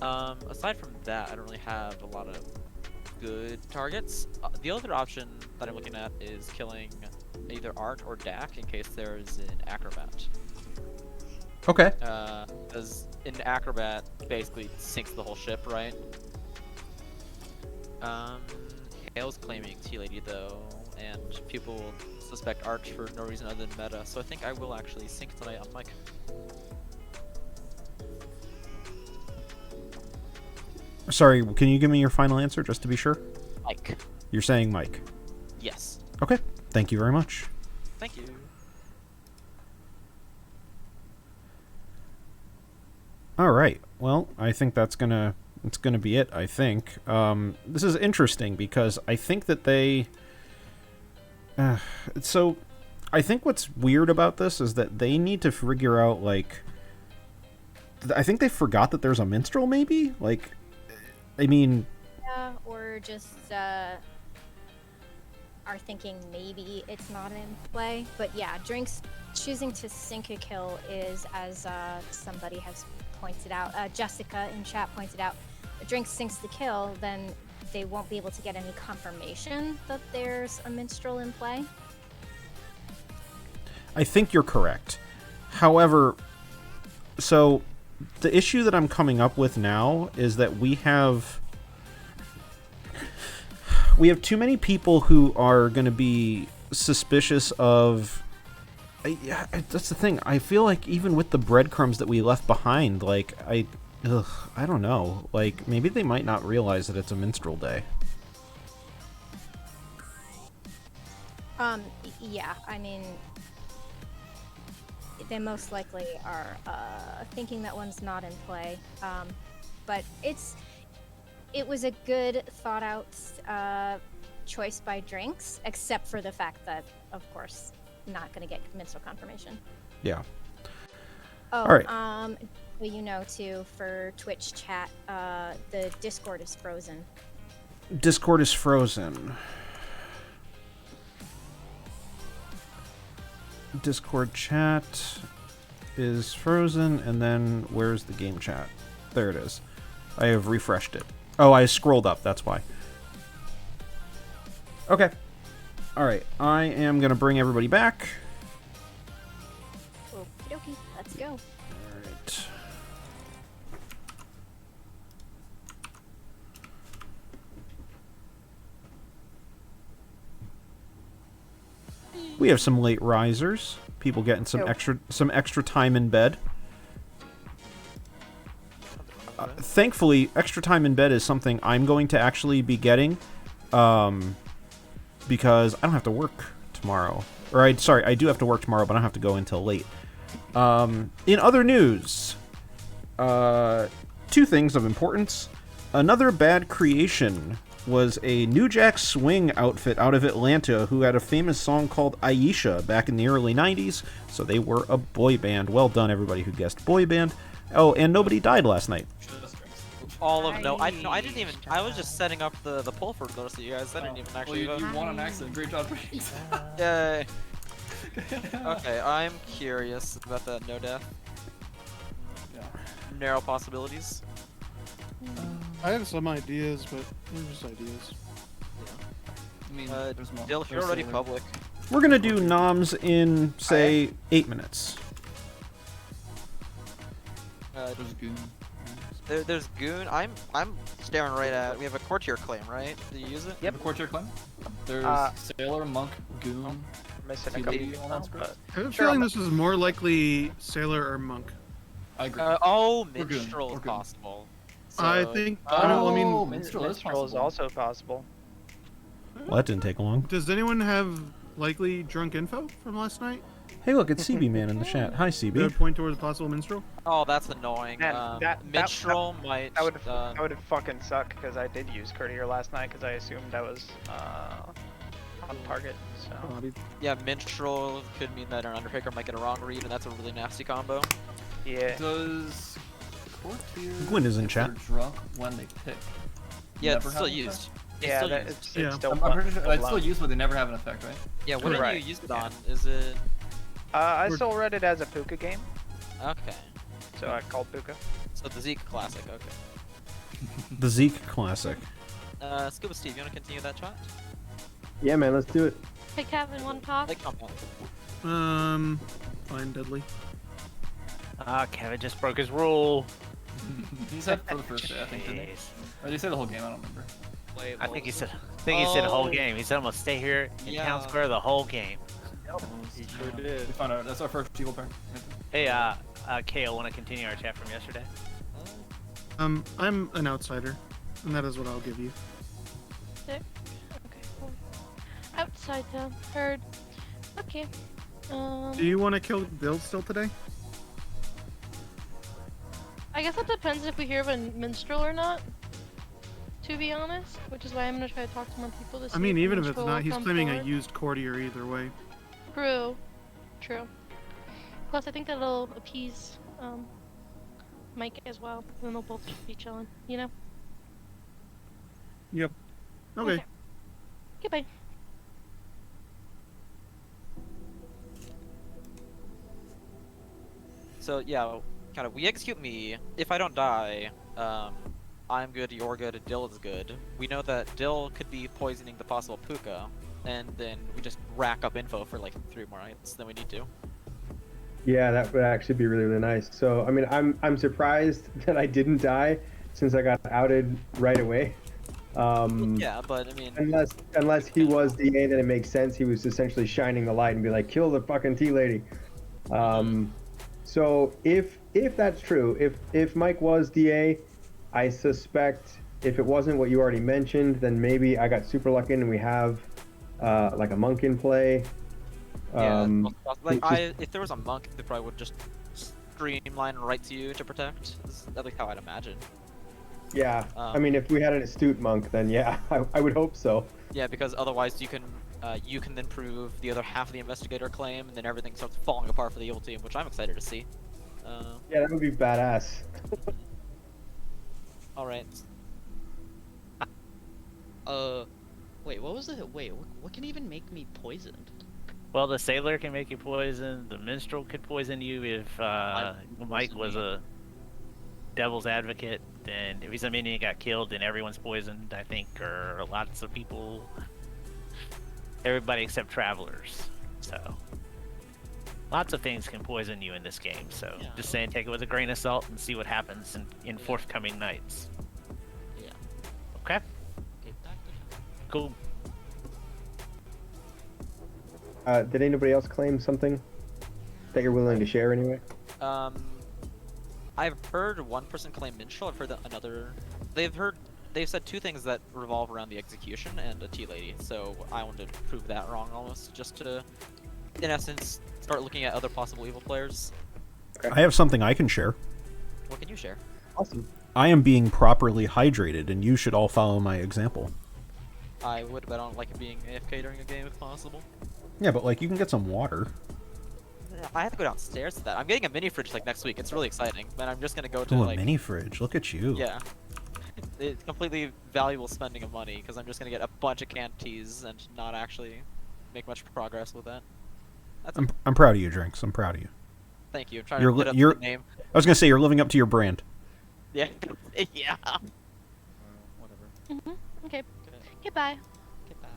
Aside from that, I don't really have a lot of good targets. The other option that I'm looking at is killing either Art or Dak in case there's an Acrobat. Okay. Because an Acrobat basically sinks the whole ship, right? Hale's claiming T-Lady though, and people will suspect Arch for no reason other than meta, so I think I will actually sink tonight on Mike. Sorry, can you give me your final answer just to be sure? Mike. You're saying Mike. Yes. Okay. Thank you very much. Thank you. All right. Well, I think it's gonna be it. I think this is interesting because I think that they. So, I think what's weird about this is that they need to figure out like. I think they forgot that there's a minstrel. Maybe like, I mean. Yeah, or just are thinking maybe it's not in play. But yeah, Drinks choosing to sink a kill is, as somebody has pointed out, Jessica in chat pointed out, if Drinks sinks the kill, then they won't be able to get any confirmation that there's a minstrel in play. I think you're correct. However, so the issue that I'm coming up with now is that we have too many people who are going to be suspicious of. That's the thing. I feel like even with the breadcrumbs that we left behind, like I don't know. Like maybe they might not realize that it's a minstrel day. Yeah, I mean, they most likely are thinking that one's not in play. But it was a good thought out choice by Drinks, except for the fact that, of course, not going to get minstrel confirmation. Yeah. Oh, all right. Well, you know, too, for Twitch chat, the Discord is frozen. Discord is frozen. Discord chat is frozen, and then where's the game chat? There it is. I have refreshed it. Oh, I scrolled up, that's why. Okay. Alright, I am going to bring everybody back. Okie dokie, let's go. Alright. We have some late risers. People getting some extra time in bed. Thankfully, extra time in bed is something I'm going to actually be getting, because I don't have to work tomorrow. I do have to work tomorrow, but I don't have to go until late. In other news, two things of importance. Another bad creation was a New Jack Swing outfit out of Atlanta who had a famous song called Aisha back in the early 90s, so they were a boy band. Well done, everybody who guessed boy band. Oh, and nobody died last night. All of no, I didn't even. I was just setting up the poll for those of you guys. I didn't even actually vote. You won on accident. Great job. Yay. Okay, I'm curious about that no death. Yeah. Narrow possibilities. I have some ideas, but they're just ideas. I mean, there's more. Dill, you're already public. We're gonna do noms in, say, 8 minutes. There's Goon. There's Goon. I'm staring right at. We have a courtier claim, right? Do you use it? Yep. A courtier claim. There's Sailor, Monk, Goon. Missing a T-Lady, couple. all that stuff. I have a feeling this is more likely Sailor or Monk. I agree. Minstrel is possible. So, I think. Minstrel is Minstrel is also possible. Well, that didn't take long. Does anyone have likely drunk info from last night? Hey, look, it's CB Man in the chat. Hi, That CB. would point towards a possible minstrel. Oh, that's annoying. Man, Minstrel might. That would fucking suck because I did use Courtier last night because I assumed that was on target. So Yeah, Minstrel could mean that an Undertaker might get a wrong read, and that's a really nasty combo. yeah. Does Courtier, Gwyn is in if chat. they're drunk when they pick, Yeah, never it's still have an used. effect? It's Yeah, still that, used. it's still I'm pretty sure full it's still blown. used, but they never have an effect, right? Yeah, what did Right. you use it on? Is it... I still read it as a Puka game, Okay. so I called Puka. So the Zeke Classic, okay. The Zeke Classic. Scuba Steve, you want to continue that chat? Yeah, man, let's do it. Hey, Kevin, want to talk? Like compound. Fine, Deadly. Ah, Kevin just broke his rule. He said for the first day, I think, didn't he? Jeez. Or did he say the whole game? I don't remember. Wait, I what think he was said. it? I think he said the whole Oh. game. He said I'm gonna stay here in Yeah. Town Square the whole game. He sure did. We found out. That's our first evil pair. Hey, Kale, want to continue our chat from yesterday? I'm an outsider, and that is what I'll give you. Sick. Okay, cool. Outside town. Heard. Okay. Do you want to kill Bill still today? I guess that depends if we hear of a minstrel or not. To be honest, which is why I'm gonna try to talk to more people to see. I mean, a even if it's minstrel not, will he's come claiming a forward. used courtier either way. True. True. Plus, I think that'll appease Mike as well. Then they'll both just be chilling, you know? Yep. Okay. Goodbye. So yeah, kind of. We execute me. If I don't die, I'm good. You're good. Dill is good. We know that Dill could be poisoning the possible Puka, and then we just rack up info for like 3 more nights than we need to. Yeah, that would actually be really, really nice. So, I mean, I'm surprised that I didn't die since I got outed right away. Yeah, but I mean, unless he was DA, then it makes sense. He was essentially shining the light and be like, kill the fucking tea lady. So if that's true, if Mike was DA, I suspect if it wasn't what you already mentioned, then maybe I got super lucky and we have like a monk in play. yeah, like which is- if there was a monk, they probably would just streamline right to you to protect. This is at least how I'd imagine. Yeah, I mean, if we had an astute monk, then yeah, I would hope so. Yeah, because otherwise you can then prove the other half of the investigator claim, and then everything starts falling apart for the evil team, which I'm excited to see. Yeah, that would be badass. All right. Wait, what was it? Wait, what can even make me poisoned? Well, the sailor can make you poison. The minstrel could poison you if Mike was a devil's advocate. Then if he's a minion and got killed, then everyone's poisoned, I think, or lots of people. Everybody except travelers. So lots of things can poison you in this game. So Yeah. just saying, take it with a grain of salt and see what happens in forthcoming nights. Yeah. Okay. Okay, back to Cool. Did anybody else claim something that you're willing to share anyway? I've heard one person claim minstrel. I've heard that another. They've said 2 things that revolve around the execution and a tea lady. So I wanted to prove that wrong almost, just to, in essence, start looking at other possible evil players. I have something I can share. What can you share? Awesome. I am being properly hydrated, and you should all follow my example. I would, but I don't like being AFK during a game if possible. Yeah, but like you can get some water. I have to go downstairs to that. I'm getting a mini fridge like next week. It's really exciting, and I'm just gonna go to Oh, a like mini fridge. Look at you. yeah. It's completely valuable spending of money because I'm just gonna get a bunch of canned teas and not actually make much progress with that. That's I'm proud of you, Drinks. I'm proud of you. Thank you. I'm trying You're to li- get up you're- the name. I was gonna say you're living up to your brand. Yeah. Yeah. Whatever. Okay. Goodbye. Goodbye.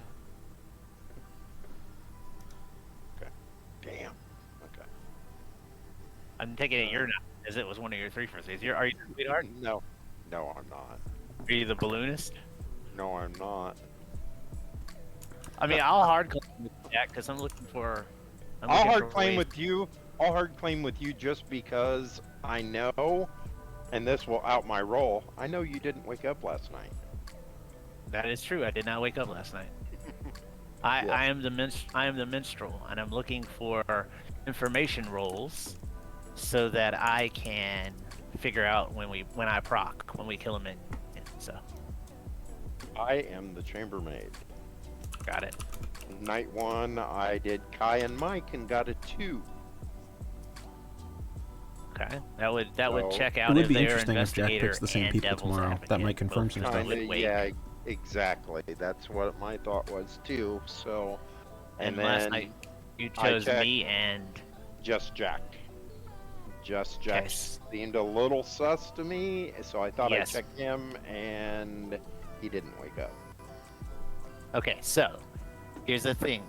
Damn. Okay. I'm taking it you're not, as it was one of your 3 first days. Are you the sweetheart? No. No, I'm not. Are you the balloonist? No, I'm not. I mean, I'll hard claim with Jack because I'm looking for. I'll looking hard for claim ways- with you. I'll hard claim with you just because I know, and this will out my role. I know you didn't wake up last night. That is true. I did not wake up last night. Yes. I am the minstrel, and I'm looking for information rolls so that I can figure out when I proc when we kill a minion. So I am the chambermaid. got it. Night 1, I did Kai and Mike and got a 2. Okay, that would check It out would if be they're interesting if Jack investigator picks the same and people devil's tomorrow. That might advocate, confirm both some of stuff. them awake. Yeah, exactly. That's what my thought was too. So, And then last night you I chose checked me and Just Jack. Just Jack Okay. seemed a little sus to me, so I thought Yes. I'd check him, and he didn't wake up. Okay, so here's the thing.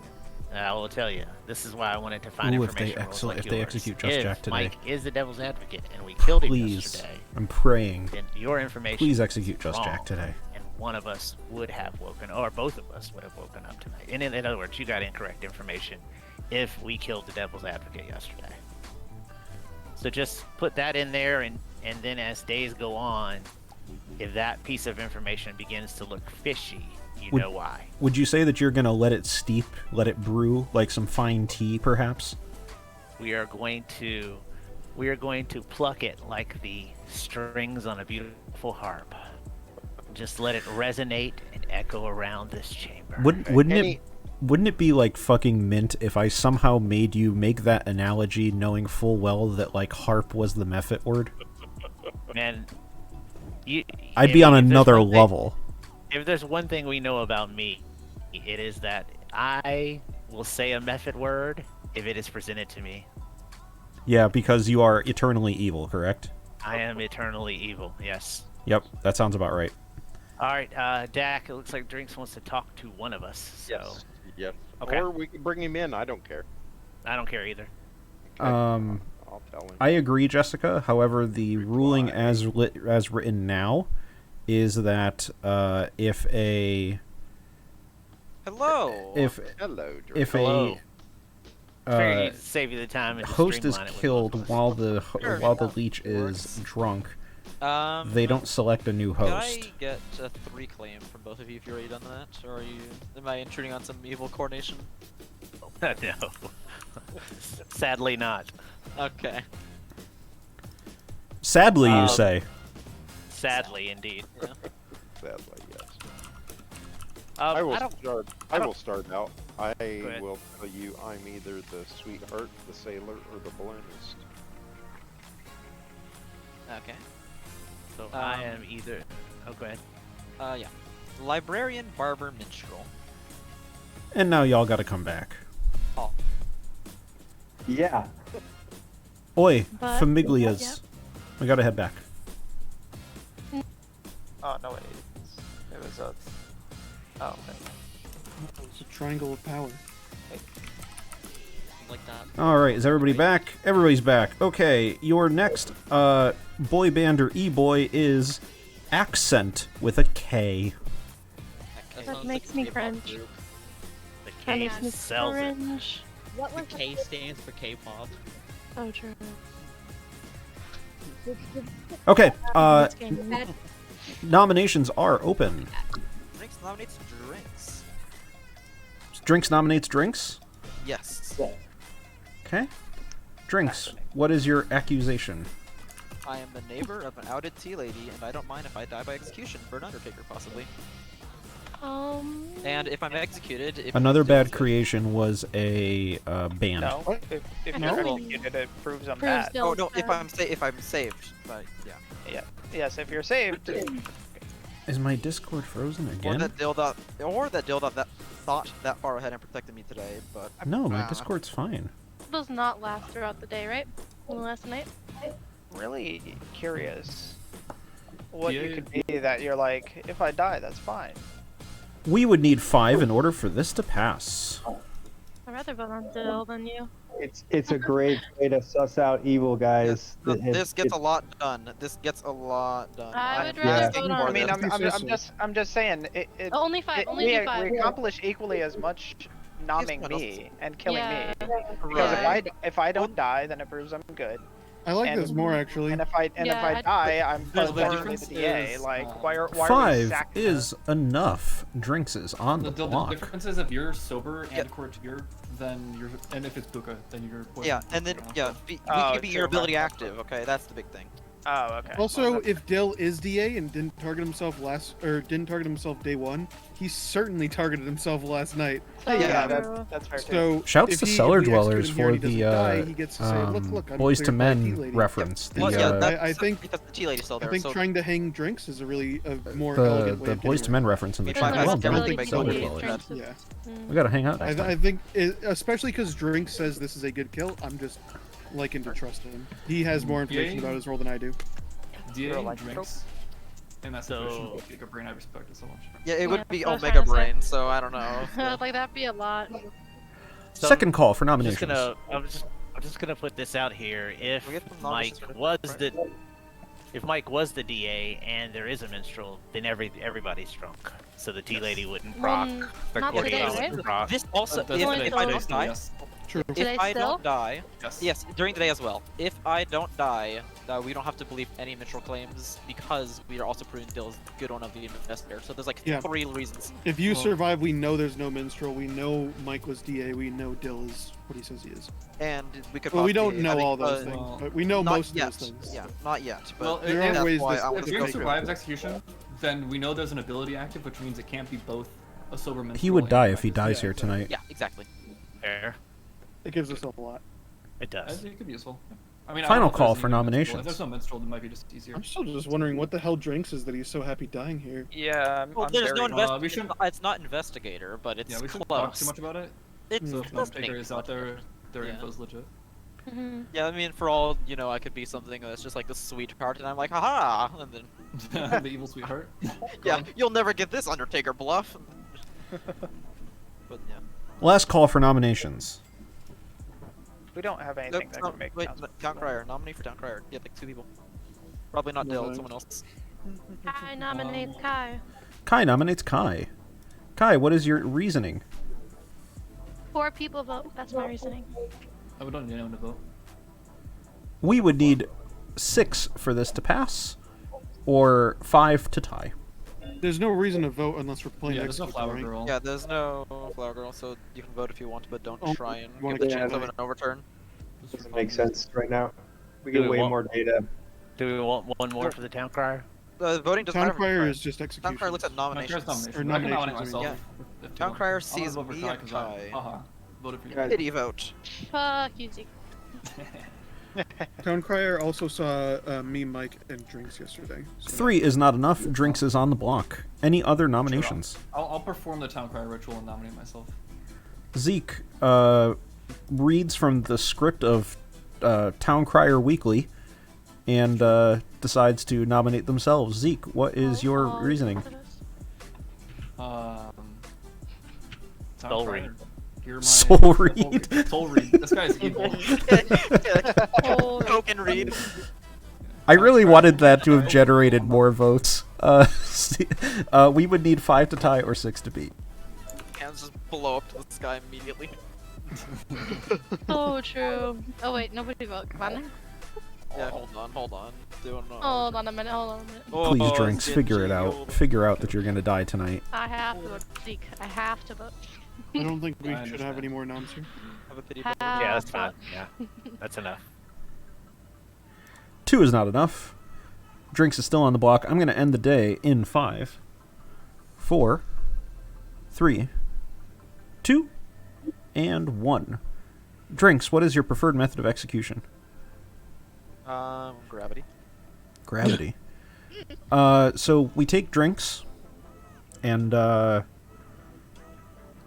I will tell you. This is why I wanted to find Ooh, if they information roles like if they yours. execute Just If Jack today. Mike is the devil's advocate and we killed him Please, yesterday, I'm praying. then your information Please is execute Just wrong, Jack today. and one of us would have woken, or both of us would have woken up tonight. In other words, you got incorrect information if we killed the devil's advocate yesterday. So just put that in there, and then as days go on, if that piece of information begins to look fishy, you know why. Would you say that you're gonna let it steep, let it brew, like some fine tea, perhaps? We are going to pluck it like the strings on a beautiful harp. Just let it resonate and echo around this chamber. Wouldn't it be like fucking mint if I somehow made you make that analogy knowing full well that like harp was the method word? Man, I'd be on another level. If there's one thing we know about me, it is that I will say a method word if it is presented to me. Yeah, because you are eternally evil, correct? I am eternally evil, yes. Yep, that sounds about right. All right, Dak, it looks like Drinks wants to talk to one of us. So. Yes. Yep. Okay. Or we can bring him in. I don't care. I don't care either. I'll tell him. I agree, Jessica. However, the ruling as written now is that if a Hello. Hello, if Hello. a Figured you'd save you the time and host is streamline it with killed while the Sure. while the leech is drunk, Um, they don't select a new Can host. I get a 3 claim from both of you if you're already done that? Or am I intruding on some evil coordination? No. Sadly not. Okay. Sadly, you say. Sadly, indeed. Yeah. Sadly, yes. I I will start out. I ahead. will tell you I'm either the sweetheart, the sailor, or the balloonist. Okay. So I am either. Oh, go ahead. Yeah. Librarian, barber, minstrel. And now y'all got to come back. Oh. Yeah. Oi, But- Famiglias. Yep. We gotta head back. Oh no, it was a. Oh, okay. It's a triangle of power. Like that. All right, is everybody back? Everybody's back. Okay, your next boy band or e-boy is Accent with a K. That makes me cringe. The That K makes me sells it. cringe. What The was K stands for K-pop. Oh, true. Okay, This game. that? nominations are open. Drinks nominates drinks. Drinks nominates drinks. Yes. Okay. Drinks, what is your accusation? I am the neighbor of an outed tea lady, and I don't mind if I die by execution for an undertaker, possibly. And if I'm executed, if Another bad creation was a band. No, if No. you're executed, it proves I'm Proves bad. Dylan. Oh no, if I'm saved, but yeah. Yeah. Yes, if you're saved. Is my Discord frozen Or again? that dildo that thought that far ahead and protected me today, but No, my Discord's fine. It does not last throughout the day, right? Only last night. Really curious what Yeah. you could be that you're like, if I die, that's fine. We would need 5 in order for this to pass. I'd rather vote on Dill than you. It's a great way to suss out evil, guys. this gets a lot done. This gets a lot done. I would Yeah. rather vote I on. mean, This. I'm just saying. Only 5. Only do 5. we accomplish equally as much nomming Yes, me and killing Yeah. me. Because Right. if I don't die, then it proves I'm good. I like And- this more actually. And if I Yeah, die, I'm Well, the definitely difference the DA. is, Like, why are we 5 sacking is enough. Drinks is on the The block. difference is if you're sober and Yep. courtier, then you're, and if it's Puka, then you're poison. Yeah, and then you know, yeah, so- we Oh, keep your true, ability right. active. Okay, that's the big thing. Oh, okay. Also, if Dill is DA and didn't target himself day one, he certainly targeted himself last night. Yeah, that's fair too. So Shouts if to he- Cellar if we execute Dwellers him here and for he the doesn't die, he gets to say, look, I'm Boys to cleared by Men Tea-Lady. reference. Well, The, yeah, I think because the tea lady's still there. I think so trying to hang drinks is a really more the elegant way of Boys to getting Men reference in the Maybe chat. I Well have done, everything by Cellar going Dwellers. to- Yeah. We gotta hang out next I time. think, especially because Drink says this is a good kill, I'm just liking to trust him. He has more information about his role than I do. DA like drinks. And that's the So- Christian Giga Brain. I respect it so much. Yeah, it would be that's what I was Omega trying to say. Brain, so I don't know. Like that'd be a lot. So Second call for I'm just nominations. I'm just gonna put this out here. If We get some Mike nominations, was right? if Mike was the DA and there is a minstrel, then everybody's drunk. So the tea lady wouldn't proc, Well, the not courtier today, right? wouldn't proc. This also, That's if, only if till- I don't die, Yes. True. Today if I still? don't die, Yes. yes, during the day as well. If I don't die, we don't have to believe any minstrel claims because we are also proving Dill is good one of the investigator. So there's like Yeah. 3 reasons. If you Well- survive, we know there's no minstrel. We know Mike was DA. We know Dill is what he says he is. And we could Well, we don't possibly know have all those a- things, well, but we know not most yet. of those things. Yeah, not yet. But Well, There that's are ways why this- I if want If to you Drake go survives execution, then we know there's an ability active, which means it can't be both a sober minstrel. He would and die a if he practice. dies here tonight. Yeah, exactly. Fair. It gives us a lot. It does. It could be useful. I mean, I Final don't know if call there's for any minstrel. nominations. If there's no minstrel, then it might be just easier. I'm still just wondering what the hell Drinks is that he's so happy dying here. Yeah, Well, I'm there's no very... we should- It's not investigator, but it's Yeah, we shouldn't close. talk too much about it. It's So if listening Mothersucker is too out much. there, their Yeah. info's legit. Mm-hmm. Yeah, I mean, for all you know, I could be something that's just like the sweetheart, and I'm like, haha, and then The evil sweetheart. yeah, you'll never get this Undertaker bluff. But yeah. Last call for nominations. We don't have anything that can make wait, counts. Town Crier. Nominate for Town Crier. Yeah, like 2 people. Probably not Dill, No. someone else. I nominate Kai. Kai nominates Kai. Kai, what is your reasoning? 4 people vote. That's my reasoning. I would not need anyone to vote. We would need 6 for this to pass, or 5 to tie. There's no reason to vote unless we're playing Yeah, there's no Execute, flower right? girl. Yeah, there's no Flower Girl, so you can vote if you want, but don't Oh, try and you wanna give the get chance out of of an overturn. Doesn't make sense right now. We Do get we way want- more data. Do we want one more for the town crier? Voting doesn't Town matter. for Crier Crier. is just Town execution. Crier looks at My nominations. first nomination. Or I can nominate nominations, myself. yeah. if you Town want. Crier I'll sees vote for me Kai and 'cause Kai. Haha. Voted for you. Guys- Pity vote. Fuck you, Zeke. Town Crier also saw me, Mike, and Drinks yesterday. So 3 is not enough. Drinks is on the block. Any other nominations? I'll perform the town crier ritual and nominate myself. Zeke reads from the script of Town Crier Weekly and decides to nominate themselves. Zeke, what is your Oh, reasoning? Town Soul crier. read. Hear my Soul read. Soul read. This guy is evil. Holy- Token read. I really wanted that to have generated more votes. We would need 5 to tie or 6 to beat. Hands just blow up to the sky immediately. So true. Oh wait, nobody vote. Come on. Now. Yeah, hold on. Doing Hold on a minute. Hold on a minute. Please, Oh, Drinks, stingy figure it out. old- Figure out that you're going to die tonight. I have to vote. Zeke, I have to vote. I don't think we I should have understand. any more noms here. Have a pity Ha- vote. Yeah, that's fine. Yeah, that's enough. 2 is not enough. Drinks is still on the block. I'm going to end the day in 5, 4, 3, 2, and 1. Drinks, what is your preferred method of execution? Gravity. Gravity. So we take drinks, and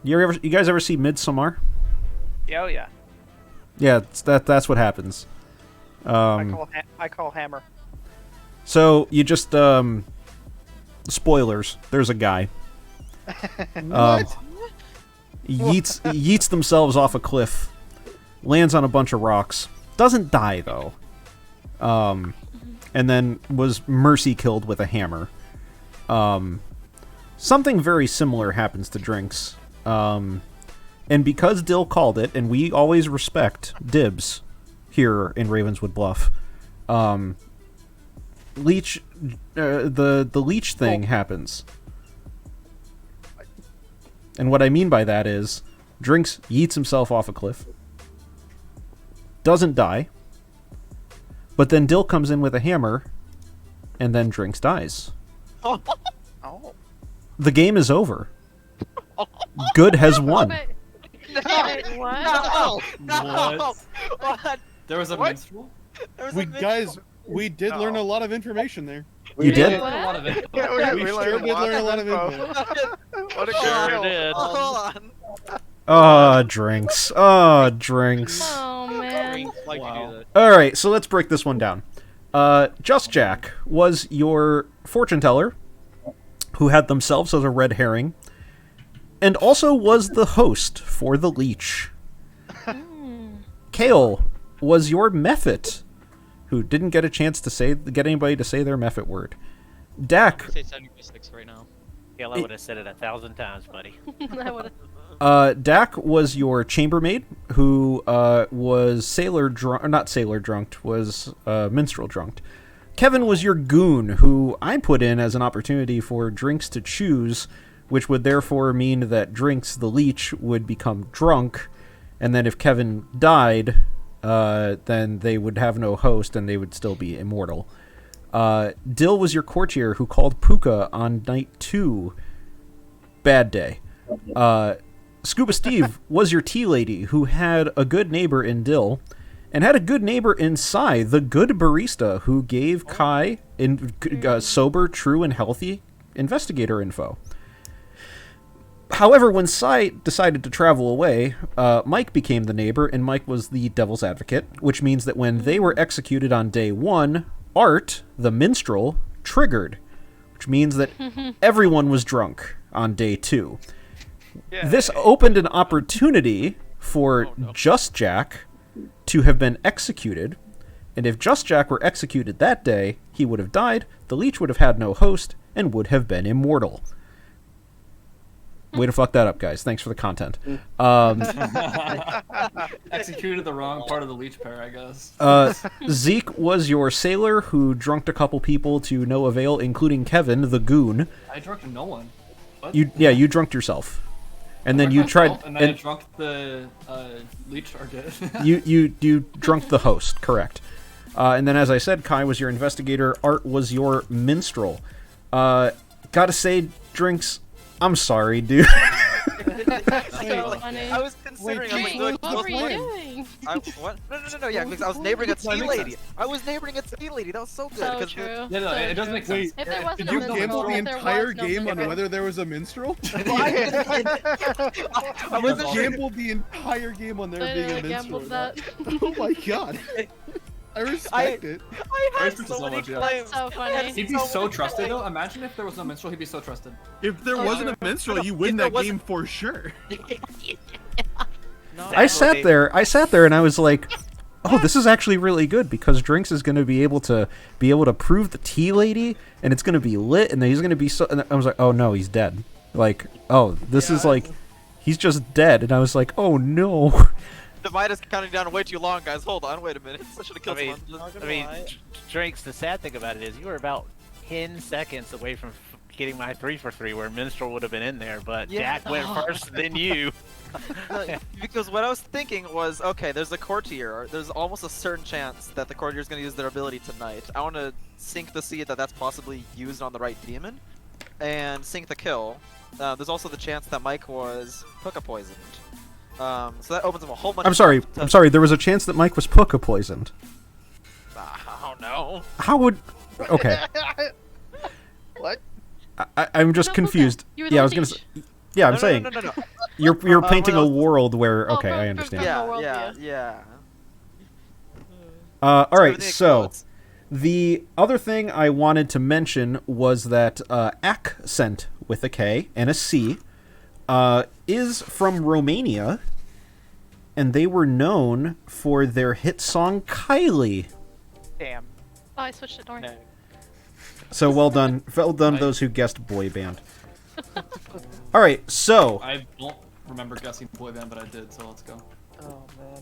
you guys ever see Midsommar? Yeah, oh yeah. Yeah, that's what happens. I call hammer. So you just spoilers. There's a guy. Yeets themselves off a cliff, lands on a bunch of rocks, doesn't die though, and then was mercy killed with a hammer. Something very similar happens to Drinks, and because Dill called it, and we always respect dibs here in Ravenswood Bluff, leech, the leech thing happens. And what I mean by that is, Drinks yeets himself off a cliff, doesn't die, But then Dill comes in with a hammer, and then Drinks dies. Oh. The game is over. Good has won. Wait, what? No. What? There was a What? minstrel? There was We a minstrel. guys, we did learn a lot of information there. You did? Learned a lot of info. Yeah, We sure did learn a lot of info. What a Sure girl. did. Hold on. Oh, Drinks. Oh, Drinks. Oh man. Like Wow. to do that. All right, so let's break this one down. Just Jack was your fortune teller, who had themselves as a red herring, and also was the host for the leech. Kale was your mephit, who didn't get a chance to get anybody to say their mephit word. Dak, Say 76 right now. Hell, I would have said it 1,000 times, buddy. I would've- Dak was your chambermaid, who was minstrel drunked. Kevin was your goon, who I put in as an opportunity for Drinks to choose, which would therefore mean that Drinks, the leech, would become drunk, and then if Kevin died, then they would have no host and they would still be immortal. Dill was your courtier, who called Puka on night 2. Bad day. Scuba Steve was your tea lady, who had a good neighbor in Dill, and had a good neighbor in Sai, the good barista, who gave Kai sober, true, and healthy investigator info. However, when Sai decided to travel away, Mike became the neighbor, and Mike was the devil's advocate, which means that when they were executed on day 1, Art, the minstrel, triggered, which means that everyone was drunk on day 2. This opened an opportunity for Just Jack to have been executed, and if Just Jack were executed that day, he would have died, the leech would have had no host, and would have been immortal. Way to fuck that up, guys. Thanks for the content. Executed the wrong part of the leech pair, I guess. Zeke was your sailor who drunked a couple people to no avail, including Kevin, the goon. I drunked no one. What? You drunked yourself. And then you tried... And then I drunk the leech target. you drunk the host, correct. And then, as I said, Kai was your investigator. Art was your minstrel. Gotta say, Drinks, I'm sorry, dude. So funny. I was considering. I'm like, look, What were you doing? What? No. Yeah, because I was neighboring a tea lady. I was neighboring a tea lady. That was so good. So 'cause true. Yeah, no, So it does true. make sense. If there wasn't Did you a gamble the minstrel, there entire was no game on minstrel. whether there was a minstrel? I You wasn't sure. gambled the entire game on there being a I minstrel. gambled that. Oh my god. I respect it. I had Respect so so many much, yeah. claims. So funny. He'd be so trusted, though. Imagine if there was no minstrel, he'd be so trusted. If there Oh, wasn't a sure. minstrel, you win that game for sure. I sat there and I was like, oh, this is actually really good because Drinks is going to be able to prove the tea lady, and it's going to be lit, and then he's going to be so. And I was like, oh no, he's dead. Like, oh, this is like, he's just dead, and I was like, oh no. The Midas is counting down way too long, guys. Hold on, wait a minute. I should have killed someone. Drinks, the sad thing about it is you were about 10 seconds away from getting my 3 for 3 where Minstrel would have been in there, but Yeah. Jack went first, then you. Because what I was thinking was, okay, there's a courtier. There's almost a certain chance that the courtier is going to use their ability tonight. I want to sink the seed that that's possibly used on the right demon, and sink the kill. There's also the chance that Mike was Puka poisoned. So that opens up a whole bunch. I'm sorry. There was a chance that Mike was Puka poisoned. I don't know. How would? Okay. What? I'm just No, confused. Puka. You were the Yeah, I was gonna. leech. Yeah, I'm saying No. you're painting a well- world where. Oh, Okay, from- I from- understand. from- Yeah, worldview. yeah. All right, everything so explodes. the other thing I wanted to mention was that Accent with a K and a C is from Romania, and they were known for their hit song Kylie. Damn. Oh, I switched it, darn. So well done those who guessed boy band. All right, so I don't remember guessing boy band, but I did, so let's go. Oh man.